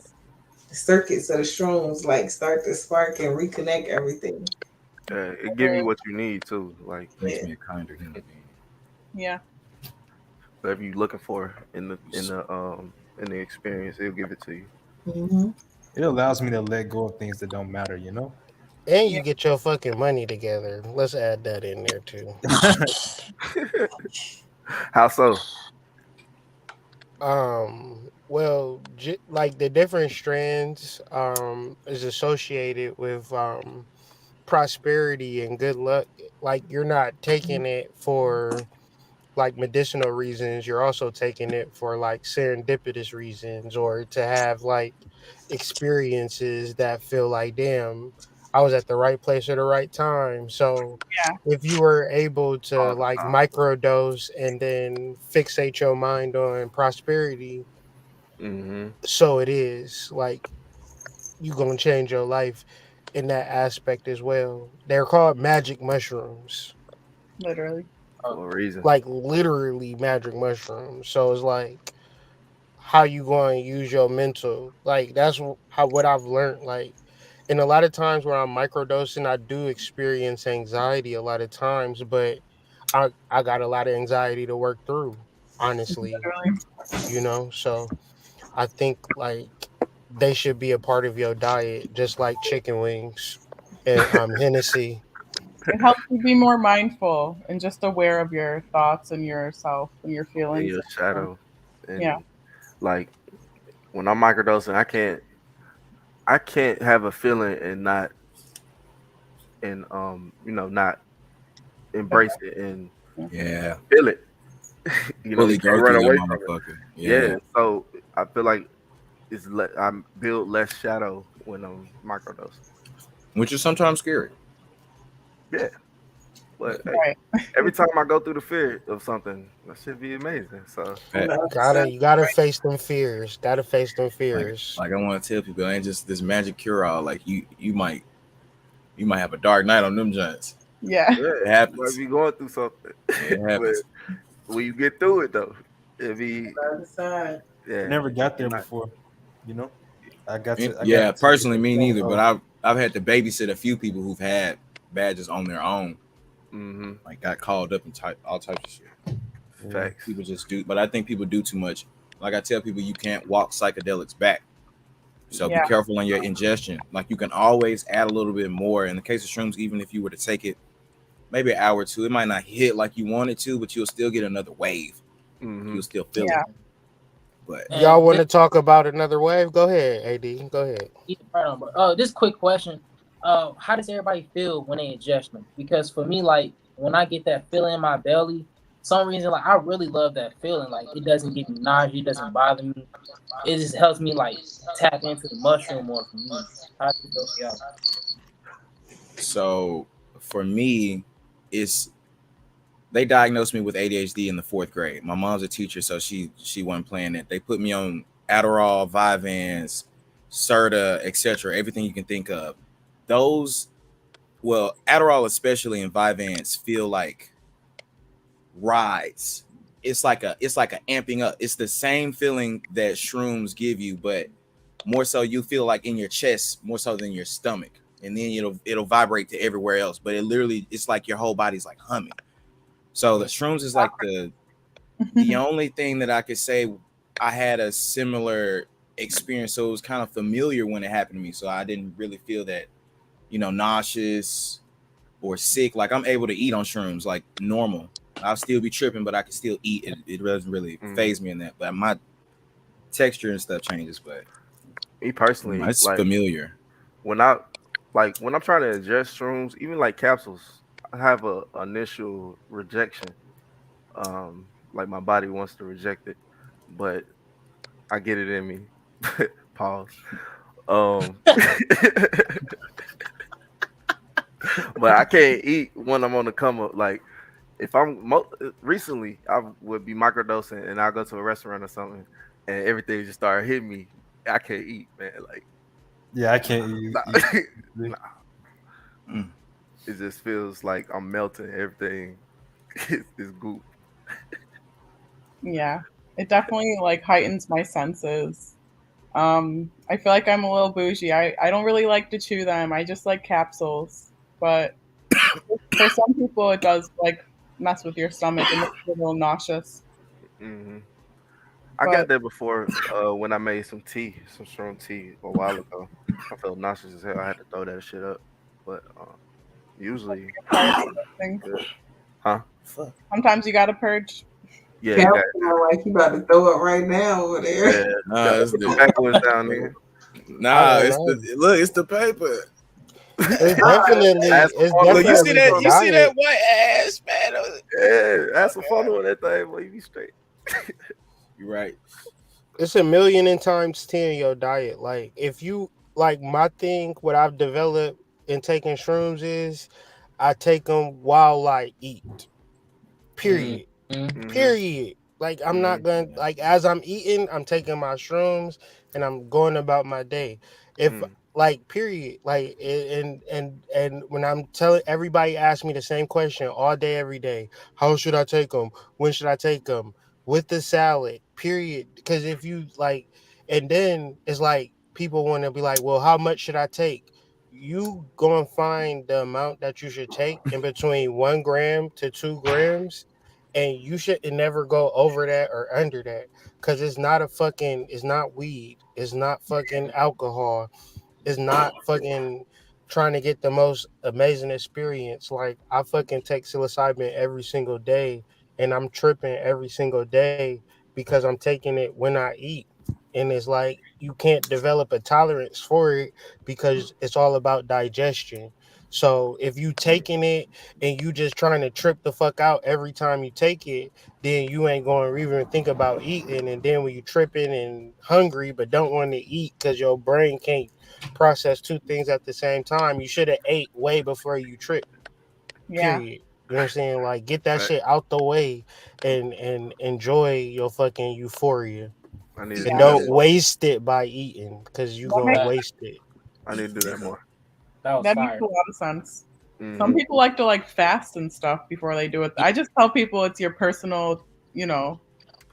of the shrooms like start to spark and reconnect everything. Yeah, it give you what you need too. Like Makes me a kinder human being. Yeah. whatever you looking for in the experience, it'll give it to you. Mm-hmm. It allows me to let go of things that don't matter, you know? And you get your fucking money together. Let's add that in there too. How so? Well, like the different strands is associated with prosperity and good luck. Like you're not taking it for like medicinal reasons, you're also taking it for like serendipitous reasons, or to have like experiences that feel like, damn, I was at the right place at the right time. So Yeah. if you were able to like microdose and then fixate your mind on prosperity, Mm-hmm. so it is like you gonna change your life in that aspect as well. They're called magic mushrooms. Literally. For a reason. Like literally magic mushrooms. So it's like how you going to use your mental. Like that's what I've learned. Like, and a lot of times when I'm microdosing, I do experience anxiety a lot of times, but I got a lot of anxiety to work through, honestly. Literally. So I think like they should be a part of your diet, just like chicken wings and Hennessy. It helps you be more mindful and just aware of your thoughts and yourself and your In feelings. your shadow. And Yeah. like when I'm microdosing, I can't have a feeling and not not embrace it and Yeah. feel it. Really you go can't run through away that from it. motherfucker. Yeah. So I feel like I build less shadow when I'm microdosing. Which is sometimes scary. Yeah. But hey, Right. every time I go through the fear of something, that should be amazing. So You gotta face them fears. Gotta face them fears. Like I want to tell people, it ain't just this magic cure all. Like you might have a dark night on them giants. Yeah. yeah, It you happens. might be going through something. It happens. when you get through it though, it be Other side. yeah. Never got there Like- before, you know. I got to. Yeah, personally, me neither. But I've had to babysit a few people who've had badges on their own. Mm-hmm. Like got called up and all types of shit. Facts. People just do, but I think people do too much. Like I tell people, you can't walk psychedelics back. So Yeah. be careful on your ingestion. Like you can always add a little bit more. In the case of shrooms, even if you were to take it maybe an hour or two, it might not hit like you want it to, but you'll still get another wave. Mm-hmm. You'll still feel Yeah. it. But And Y'all want to talk about another wave? Go ahead, AD. Go ahead. This quick question. How does everybody feel when they ingest them? Because for me, like when I get that feeling in my belly, some reason like I really love that feeling. Like it doesn't give me nausea, it doesn't bother me. It just helps me like tap into the mushroom more for me. How does it feel for y'all? so for me, they diagnosed me with ADHD in the 4th grade. My mom's a teacher, so she wasn't playing it. They put me on Adderall, Vyvanse, Serta, etc. Everything you can think of. Those, well, Adderall especially and Vyvanse feel like rides. It's like a amping up. It's the same feeling that shrooms give you, but more so you feel like in your chest more so than your stomach, and then it'll vibrate to everywhere else. But it's like your whole body's like humming. So the shrooms is like the only thing that I could say I had a similar experience. So it was kind of familiar when it happened to me. So I didn't really feel that, nauseous or sick. Like I'm able to eat on shrooms like normal. I'll still be tripping, but I can still eat. It doesn't really phase me in that. But my texture and stuff changes. But me personally, it's like, familiar. When I'm trying to ingest shrooms, even like capsules, I have a initial rejection. Like my body wants to reject it, but I get it in me. Pause. But I can't eat when I'm on the come up. Like if recently, I would be microdosing and I'll go to a restaurant or something, and everything just started hitting me. I can't eat, man. Like, yeah, I can't eat. Nah. It just feels like I'm melting. Everything is goop. Yeah, it definitely like heightens my senses. I feel like I'm a little bougie. I don't really like to chew them. I just like capsules. But for some people, it does like mess with your stomach and make you a little nauseous. Mm-hmm. I got that before when I made some strong tea a while ago. I felt nauseous as hell. I had to throw that shit up. But usually, huh? Sometimes you gotta purge. Yeah, Cal sound like you about to throw up right now over there. Yeah, it's the backwards down there. Nah, it's the paper. It's definitely. Look, you see that white ass, man. Yeah, have some fun with that thing, boy. You be straight. You're right. It's a million and times 10 your diet. Like if you like my thing, what I've developed in taking shrooms is I take them while I eat. Period. Mm-hmm. Period. Like I'm not gonna like as I'm eating, I'm taking my shrooms and I'm going about my day. If like period, like and when I'm telling everybody, ask me the same question all day, every day. How should I take them? When should I take them? With the salad, period. Because if you like, and then it's like people want to be like, well, how much should I take? You go and find the amount that you should take in between 1 gram to 2 grams, and you should never go over that or under that. Because it's not weed, it's not fucking alcohol, it's not fucking trying to get the most amazing experience. Like I fucking take psilocybin every single day. And I'm tripping every single day because I'm taking it when I eat. And it's like you can't develop a tolerance for it because it's all about digestion. So if you taking it and you just trying to trip the fuck out every time you take it, then you ain't going to even think about eating. And then when you tripping and hungry but don't want to eat because your brain can't process 2 things at the same time, you should have ate way before you trip. Yeah. Period. You know what I'm saying? Like, get that shit out the way and enjoy your fucking euphoria. And don't waste it by eating because you gonna waste it. I need to do that more. That makes a lot of sense. Some people like to like fast and stuff before they do it. I just tell people it's your personal you know,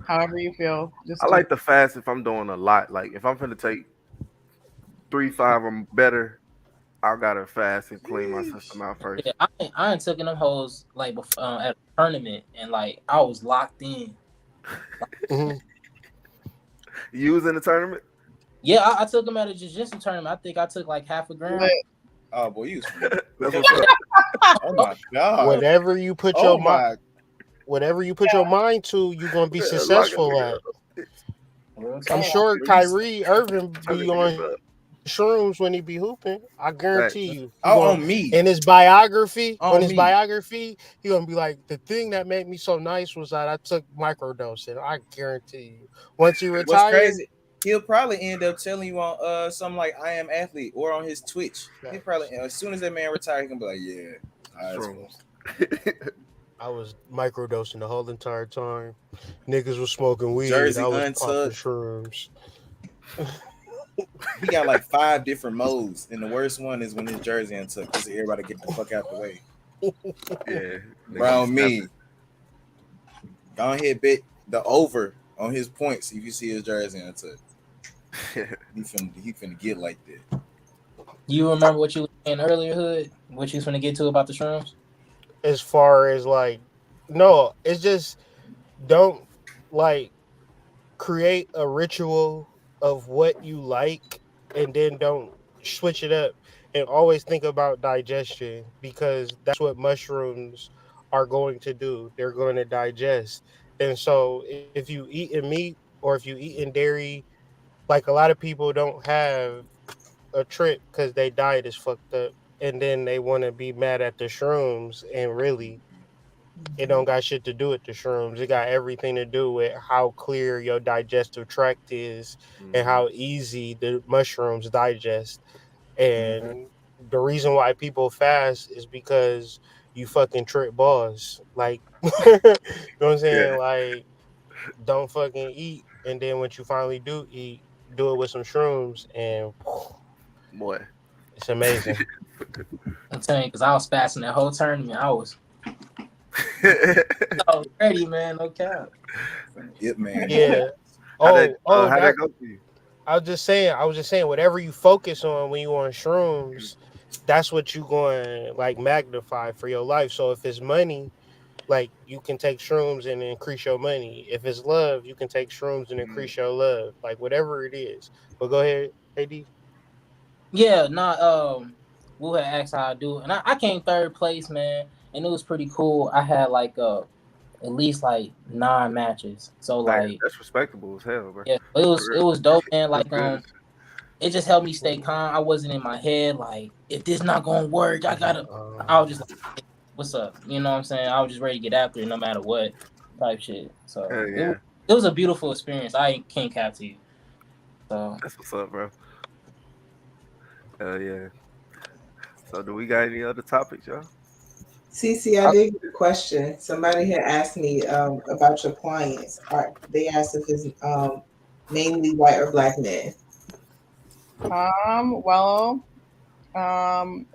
however you feel. Just I do like the fast if I'm doing a lot. Like if I'm finna take 3, 5 or better, I gotta fast and clean my system out first. Yeah, I ain't taking them hoes like at a tournament, and like I was locked in. Mhm. You was in the tournament? Yeah, I took them at a jiu-jitsu tournament. I think I took like half a gram. Lit. Oh boy, you. That's what's up. Oh my god. Whatever you put Oh your my. whatever you put your mind to, you're gonna be Yeah, successful lock at. it Real I'm talk. sure Kyrie Irving Turn be the on niggas up. shrooms when he be hooping. I guarantee you. He Oh, gonna- on me. in his biography, On on his me. biography, he gonna be like, the thing that made me so nice was that I took microdosing. I guarantee you. Once he What's retires, crazy? He'll probably end up telling you on something like I Am Athlete or on his Twitch. He probably as soon as that man retires, he gonna be like, yeah, all right, Shrooms. cool. I was microdosing the whole entire time. Niggas was smoking weed. Jersey I was popping untucked. shrooms. He got like 5 different modes, and the worst one is when his jersey untucked because everybody get the fuck out the way. Yeah. Bro, me. Go ahead, bet the over on his points if you see his jersey untucked. He finna get like that. You remember what you were saying earlier, Hood? What you was gonna get to about the shrooms? As far as like, no, it's just don't like create a ritual of what you like and then don't switch it up, and always think about digestion, because that's what mushrooms are going to do. They're going to digest. And so if you eat meat or if you eat dairy, like a lot of people don't have a trip because their diet is fucked up, and then they want to be mad at the shrooms, and really it don't got shit to do with the shrooms. It got everything to do with how clear your digestive tract is and how easy the mushrooms digest. And the reason why people fast is because you fucking trip balls. Like, you know what I'm saying? Yeah. Like, don't fucking eat, and then when you finally do eat, do it with some shrooms, and Boy. it's amazing. I'm telling you, because I was fasting that whole tournament. I was ready, man. No cap. Yep, man. Yeah. How'd That that go for you? I was just saying, whatever you focus on when you on shrooms, that's what you going to like magnify for your life. So if it's money, like you can take shrooms and increase your money. If it's love, you can take shrooms and increase your love. Like whatever it is. But go ahead, AD. Yeah, Wu had asked how I do, and I came third place, man, and it was pretty cool. I had like at least like 9 matches, so like that's respectable as hell, bro. yeah, it was dope, man. Like it just helped me stay calm. I wasn't in my head like if this not gonna work, I was just like, what's up? You know what I'm saying? I was just ready to get after it no matter what type shit. So yeah. it was a beautiful experience. I can't cap to you. So that's what's up, bro. Hell yeah. So do we got any other topics, y'all? Cece, I did get a question. Somebody had asked me about your clients. They asked if it's mainly white or black men.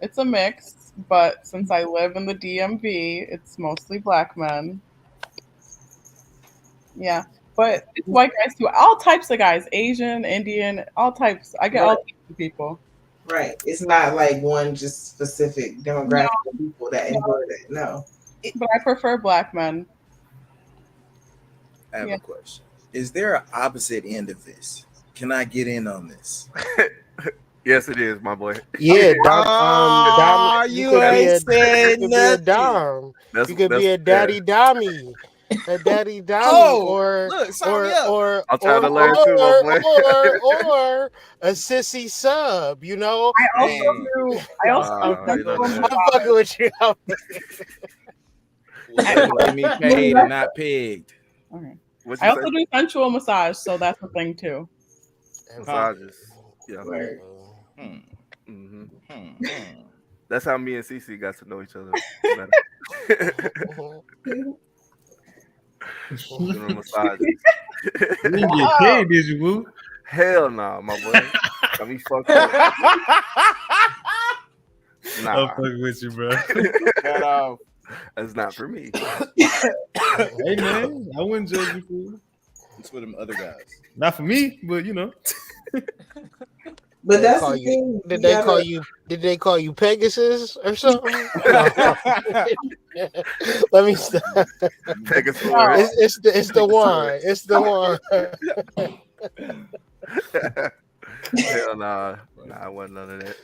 It's a mix, but since I live in the DMV, it's mostly black men. Yeah, but it's white guys too. All types of guys, Asian, Indian, all types. I get all types of people. Right. It's not like one just specific demographic of people that enjoy it. No. But I prefer black men. I have a question. Is there an opposite end of this? Can I get in on this? Yes, it is, my boy. Yeah, Dom, you ain't said nothing. Dom. You could be a daddy Dommy. A daddy Dommy, or a sissy sub, you know. I also I'm fucking with you. Let me paid and not pegged. Okay. I also do sensual massage, so that's a thing too. Massages. Yeah. That's how me and Cece got to know each other better. Massages. You didn't get paid, did you, Woo? Hell nah, my boy. Got me fucked up. I'm fucking with you, bro. That's not for me. Hey man, I wouldn't judge you, fool. It's for them other guys. Not for me, but you know. But They that's call the you- thing. Did you they gotta- call you? Did they call you Pegasus or something? Let me stop. Pegasaurus. It's the one. It's the one. Hell nah. Nah, I wasn't none of that.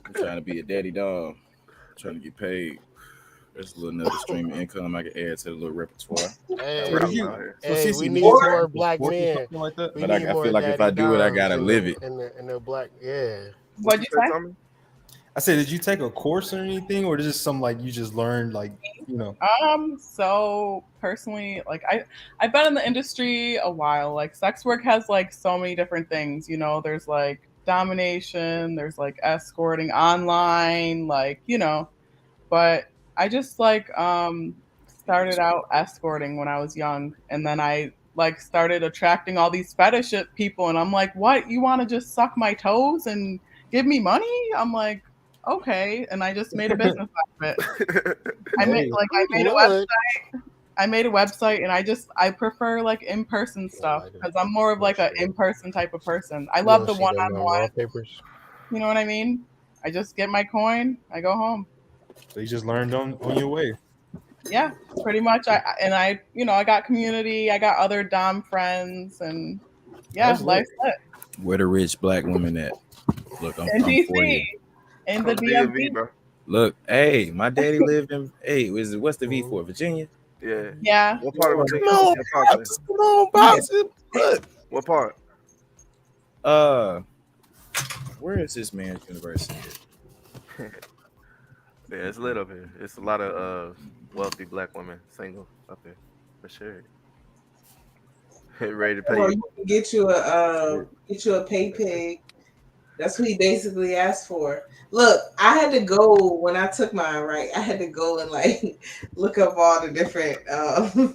I'm trying to be a daddy dog. I'm trying to get paid. There's a little another stream of income I can add to the little repertoire. Hey, So did you- hey, Cece, we you need did more something black sports or men. something like that? We But I need feel more like if daddy I do it, I doms gotta in live the- it. in the black. Yeah. What'd you say? Tommy? I said, did you take a course or anything, or is this something like you just learned, like you know? So personally, like I've been in the industry a while. Like sex work has like so many different things, you know, there's like domination, there's like escorting online, like, you know, but I just like started out escorting when I was young, and then I like started attracting all these fetish people, and I'm like, what, you want to just suck my toes and give me money? I'm like, okay, and I just made a business out of it. I made a Lord. website. I made a website, and I prefer like in-person stuff because I'm more of like an in-person type of person. I love the one-on-one. wallpapers. You know what I mean? I just get my coin, I go home. So you just learned on your way. Yeah, pretty much. I got community. I got other dom friends, and yeah, That's lit. life's lit. Where the rich black women at? Look, I'm In for DC, you. in the Come to DMV. DMV, bro. Look, hey, my daddy lived in. Hey, what's the V for? Virginia. Yeah. Yeah. What part of Virginia? Come on, What part? Pops. Come on, Pops. Look. What part? Where is this man's university? Yeah, it's lit up here. It's a lot of wealthy black women single up here for sure. Ready to pay Or you. you can get you a pay pig. That's what he basically asked for. Look, I had to go when I took mine, right? I had to go and like look up all the different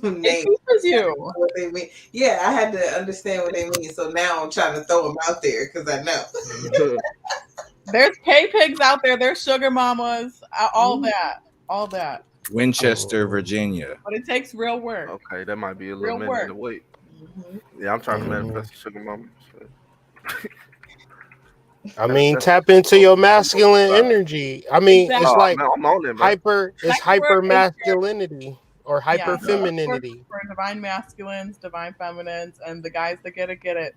names. It teaches you. What they mean. Yeah, I had to understand what they mean. So now I'm trying to throw them out there because I know. There's pay pigs out there. There's sugar mamas. All that. Winchester, Virginia. But it takes real work. Okay, that might be a Real little minute work. to wait. Yeah, I'm trying to manifest a sugar mama. So. I mean, tap into your masculine energy. I mean, it's Oh, like man, I'm on it, bro. it's Sex hyper work is masculinity or Yeah, hyper sex work femininity. for divine masculines, divine feminines, and the guys that get it.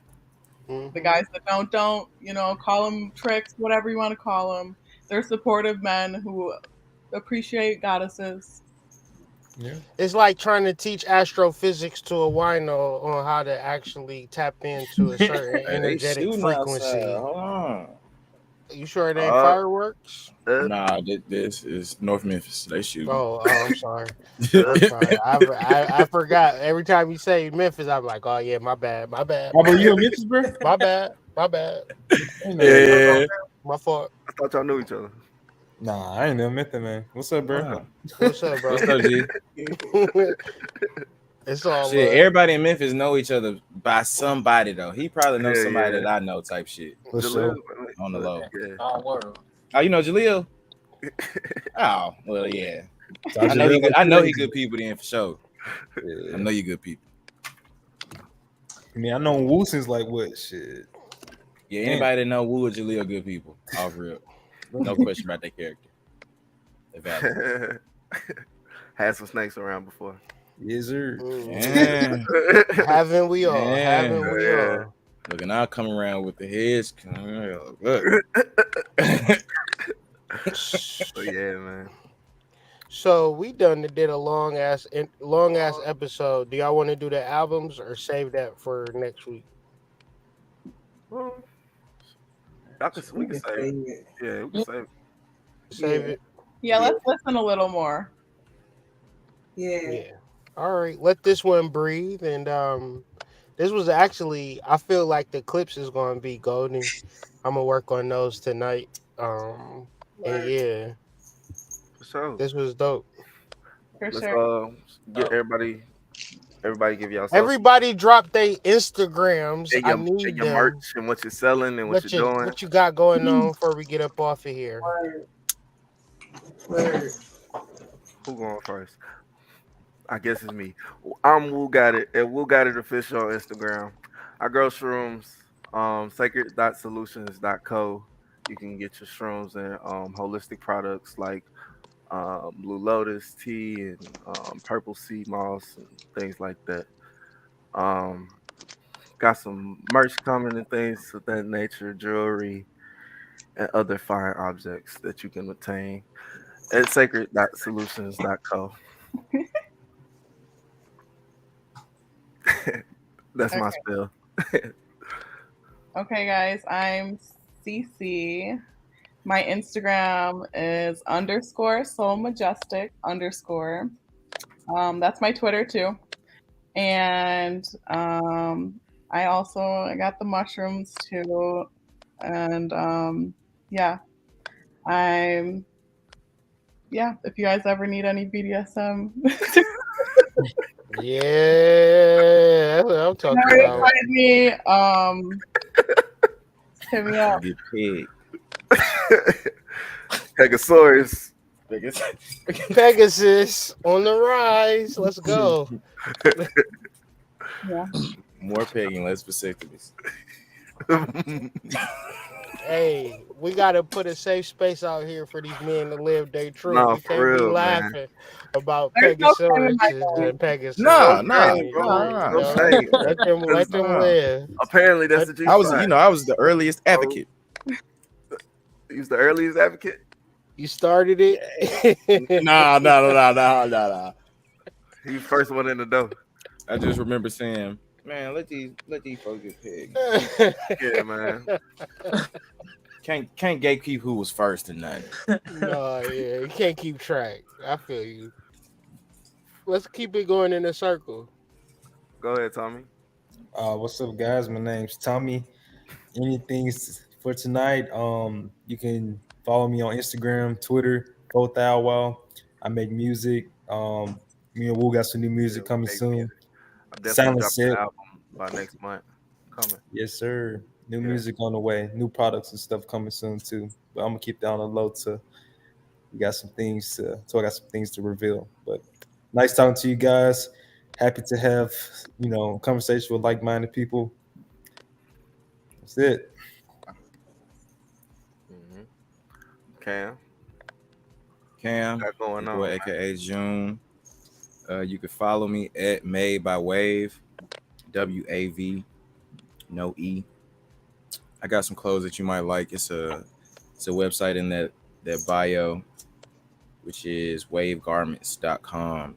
Mm-hmm. The guys that don't, you know, call them tricks, whatever you want to call them. They're supportive men who appreciate goddesses. Yeah. It's like trying to teach astrophysics to a wino on how to actually tap into a certain Hey, they energetic shooting frequency. outside. Hold on. You sure it ain't fireworks? Nah, this is North Memphis. They shoot. Oh, I'm sorry. I'm sorry. I forgot. Every time you say Memphis, I'm like, oh yeah, my bad. How about you in Memphis, bro? My bad. Yeah. My fault. I thought y'all knew each other. Nah, I ain't never met that man. What's up, bro? Wow. What's up, bro? What's up, G? It's all Shit, love. everybody in Memphis know each other by somebody though. He probably knows Yeah, somebody yeah. that I know type shit For Jaleel, sure. on the low. Yeah. All world. Oh, you know Jaleel? Oh, well, yeah. So I know he just- good. I know he good people then for sure. Yeah. I know you good people. I mean, I know Wu since like what shit. Yeah, anybody that know Wu or Jaleel good people. Off real. No question about their character. They're valid. Had some snakes around before. Yes, sir. Yeah. Haven't we all? Yeah. Haven't we all? Look, and I'll come around with the heads. Look. So yeah, man. So we did a long ass episode. Do y'all want to do the albums or save that for next week? Well, we can save it. Yeah, we can save it. Save it. Yeah, let's listen a little more. Yeah. All right. Let this one breathe. And this was actually, I feel like the clips is gonna be golden. I'm gonna work on those tonight. And yeah. For sure. This was dope. For Let's sure. get everybody give y'all Everybody drop their Instagrams. and I your, need and your them. merch and what you're selling and what you're doing. What you got going on before we get up off of here? Word. Who going first? I guess it's me. I'm Woo Got It at Woo Got It official on Instagram. I grow shrooms. Sacred.solutions.co. You can get your shrooms and holistic products like Blue Lotus tea and purple sea moss and things like that. Um, got some merch coming and things of that nature, jewelry and other fine objects that you can obtain at sacred.solutions.co. That's my Okay. spell. Okay, guys, I'm Cece. My Instagram is _soul majestic_. That's my Twitter too. And I got the mushrooms too. And yeah, if you guys ever need any BDSM, Yeah, that's what I'm talking know where to about. find me. Hit me up. Get paid. Pegasaurus. Pegasus on the rise. Let's go. Yeah. More pegging, less vasectomies. Hey, we gotta put a safe space out here for these men to live their truth. No, We for can't be real, man. laughing about There's no shame in my Pegasus and Pegasus. Nah, No You no know, shame. let them live. Apparently, that's the G I was, spot. I was the earliest advocate. He was the earliest advocate. You started it. Nah. He was first one in the door. I just remember saying, "Man, let these folks get pegged. Yeah, man. Can't gatekeep who was first and nothing." No, yeah, you can't keep track. I feel you. Let's keep it going in a circle. Go ahead, Tommy. What's up, guys? My name's Tommy. Anything for tonight? You can follow me on Instagram, Twitter, both Wow. I make music. Me and Woo got some new music coming soon. I'm definitely Silent dropping an Set. album by next month. Coming. Yes, sir. New Yeah. music on the way. New products and stuff coming soon too. But I'm gonna keep that on the low till we got some things to. So I got some things to reveal. But nice talking to you guys. Happy to have a conversation with like-minded people. That's it. Cam, Got going your on, boy, man? aka June. You can follow me at Made by Wave, WAV, no E. I got some clothes that you might like. It's a website in that bio, which is wavegarments.com.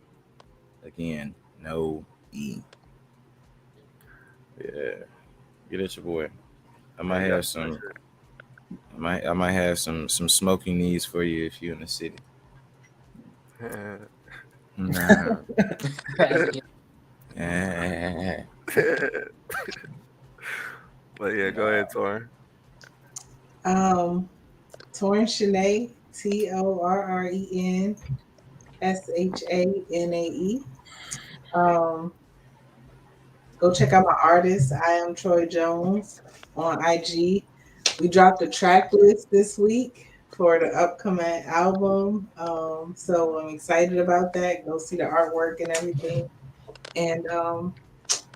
Again, no E. Yeah, get at your boy. I might have some. I might have some smoking needs for you if you're in the city. Nah. But yeah, go ahead, Torrin. Torrin Shanae, TORRENSHANAE. Go check out my artist. I am Troy Jones on IG. We dropped a track list this week for the upcoming album. So I'm excited about that. Go see the artwork and everything. And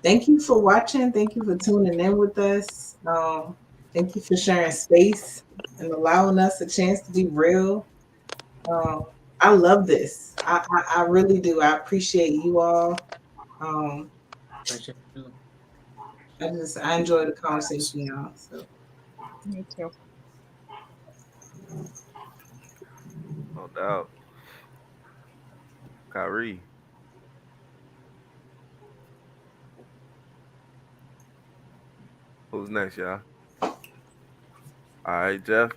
thank you for watching. Thank you for tuning in with us. Thank you for sharing space and allowing us a chance to be real. I love this. I really do. I appreciate you all. I enjoy the conversation, y'all. So. Me too. No doubt. Kyrie. Who's next, y'all? All right, Jeff.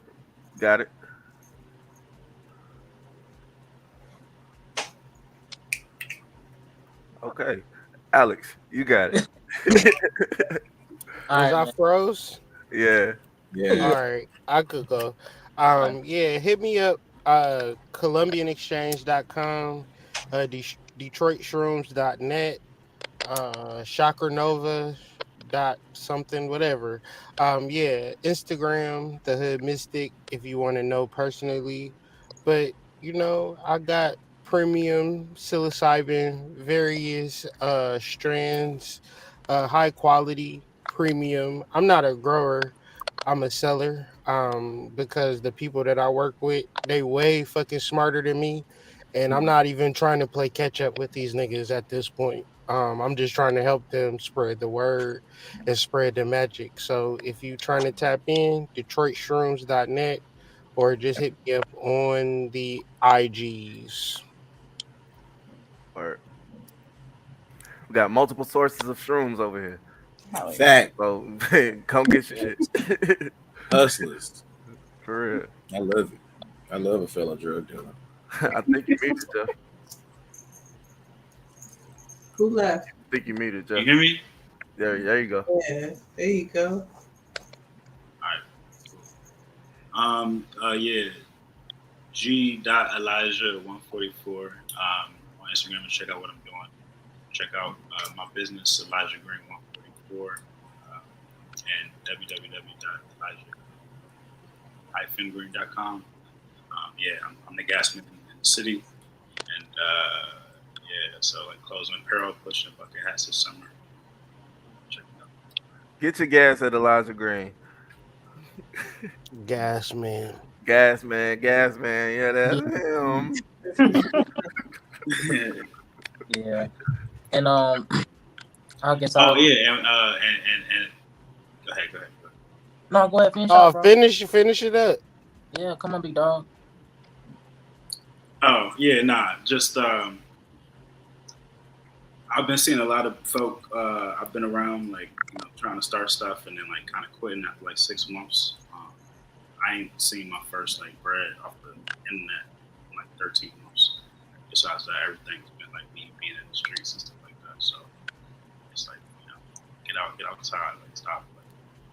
Got it. Okay. Alex, you got it. Was I froze? Yeah. All right, I could go. Yeah, hit me up. ColumbianExchange.com, DetroitShrooms.net, Chakranova something whatever. Yeah, Instagram, The Hood Mystic, if you want to know personally. But I got premium psilocybin, various strands, high quality premium. I'm not a grower, I'm a seller. Because the people that I work with, they way fucking smarter than me, and I'm not even trying to play catch up with these niggas at this point. I'm just trying to help them spread the word and spread the magic. So if you trying to tap in, DetroitShrooms.net, or just hit me up on the IGs. Or we got multiple sources of shrooms over here. Hell yeah. Fact. So come get your shit. Hustlers. For real. I love it. I love a fellow drug dealer. I think you muted, Jeff. Who left? I think you muted, Jeff. You hear me? There you go. Yeah, there you go. Yeah. G.Elijah144 on Instagram and check out what I'm doing. Check out my business, Elijah Green 144, and www.elijah-green.com. I'm the gas man in the city, and so like clothes and apparel, pushing bucket hats this summer. Check it out. Get your gas at Elijah Green. Gas man. Gas man. Yeah, that's him. Yeah. And I guess Oh I'll yeah, and go ahead. no, go ahead, finish Oh, off, bro. finish it up. Yeah, come on, big dog. Oh yeah, just I've been seeing a lot of folk. I've been around like trying to start stuff and then like kind of quitting after like 6 months. I ain't seen my first like bread off the internet in like 13 months. Besides that, everything's been like me being in the streets and stuff like that. So it's like get outside, like stop, like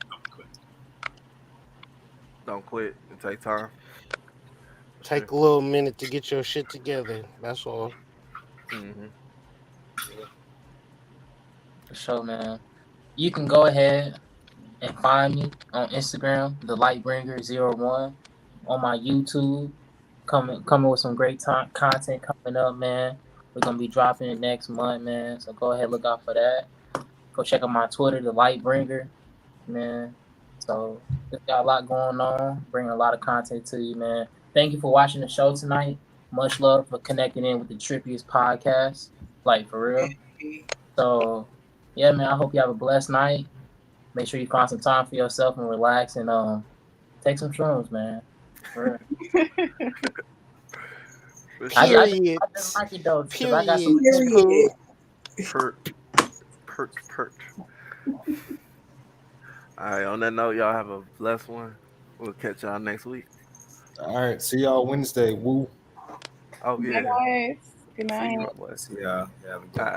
don't quit. Don't quit. It take time. Take a little minute to get your shit together. That's all. Mm-hmm. For sure, man. You can go ahead and find me on Instagram, the Lightbringer01, on my YouTube. Coming with some great content coming up, man. We're gonna be dropping it next month, man. So go ahead, look out for that. Go check out my Twitter, the Lightbringer, man. So we got a lot going on, bringing a lot of content to you, man. Thank you for watching the show tonight. Much love for connecting in with the Trippiest podcast, like for real. So yeah, man. I hope you have a blessed night. Make sure you find some time for yourself and relax and take some shrooms, man. For real. I just like it though, because I got some Perk. All right, on that note, y'all have a blessed one. We'll catch y'all next week. All right, see y'all Wednesday. Woo. Oh, yeah. Bye, guys. Good See you, night. my boy. Yeah. All right.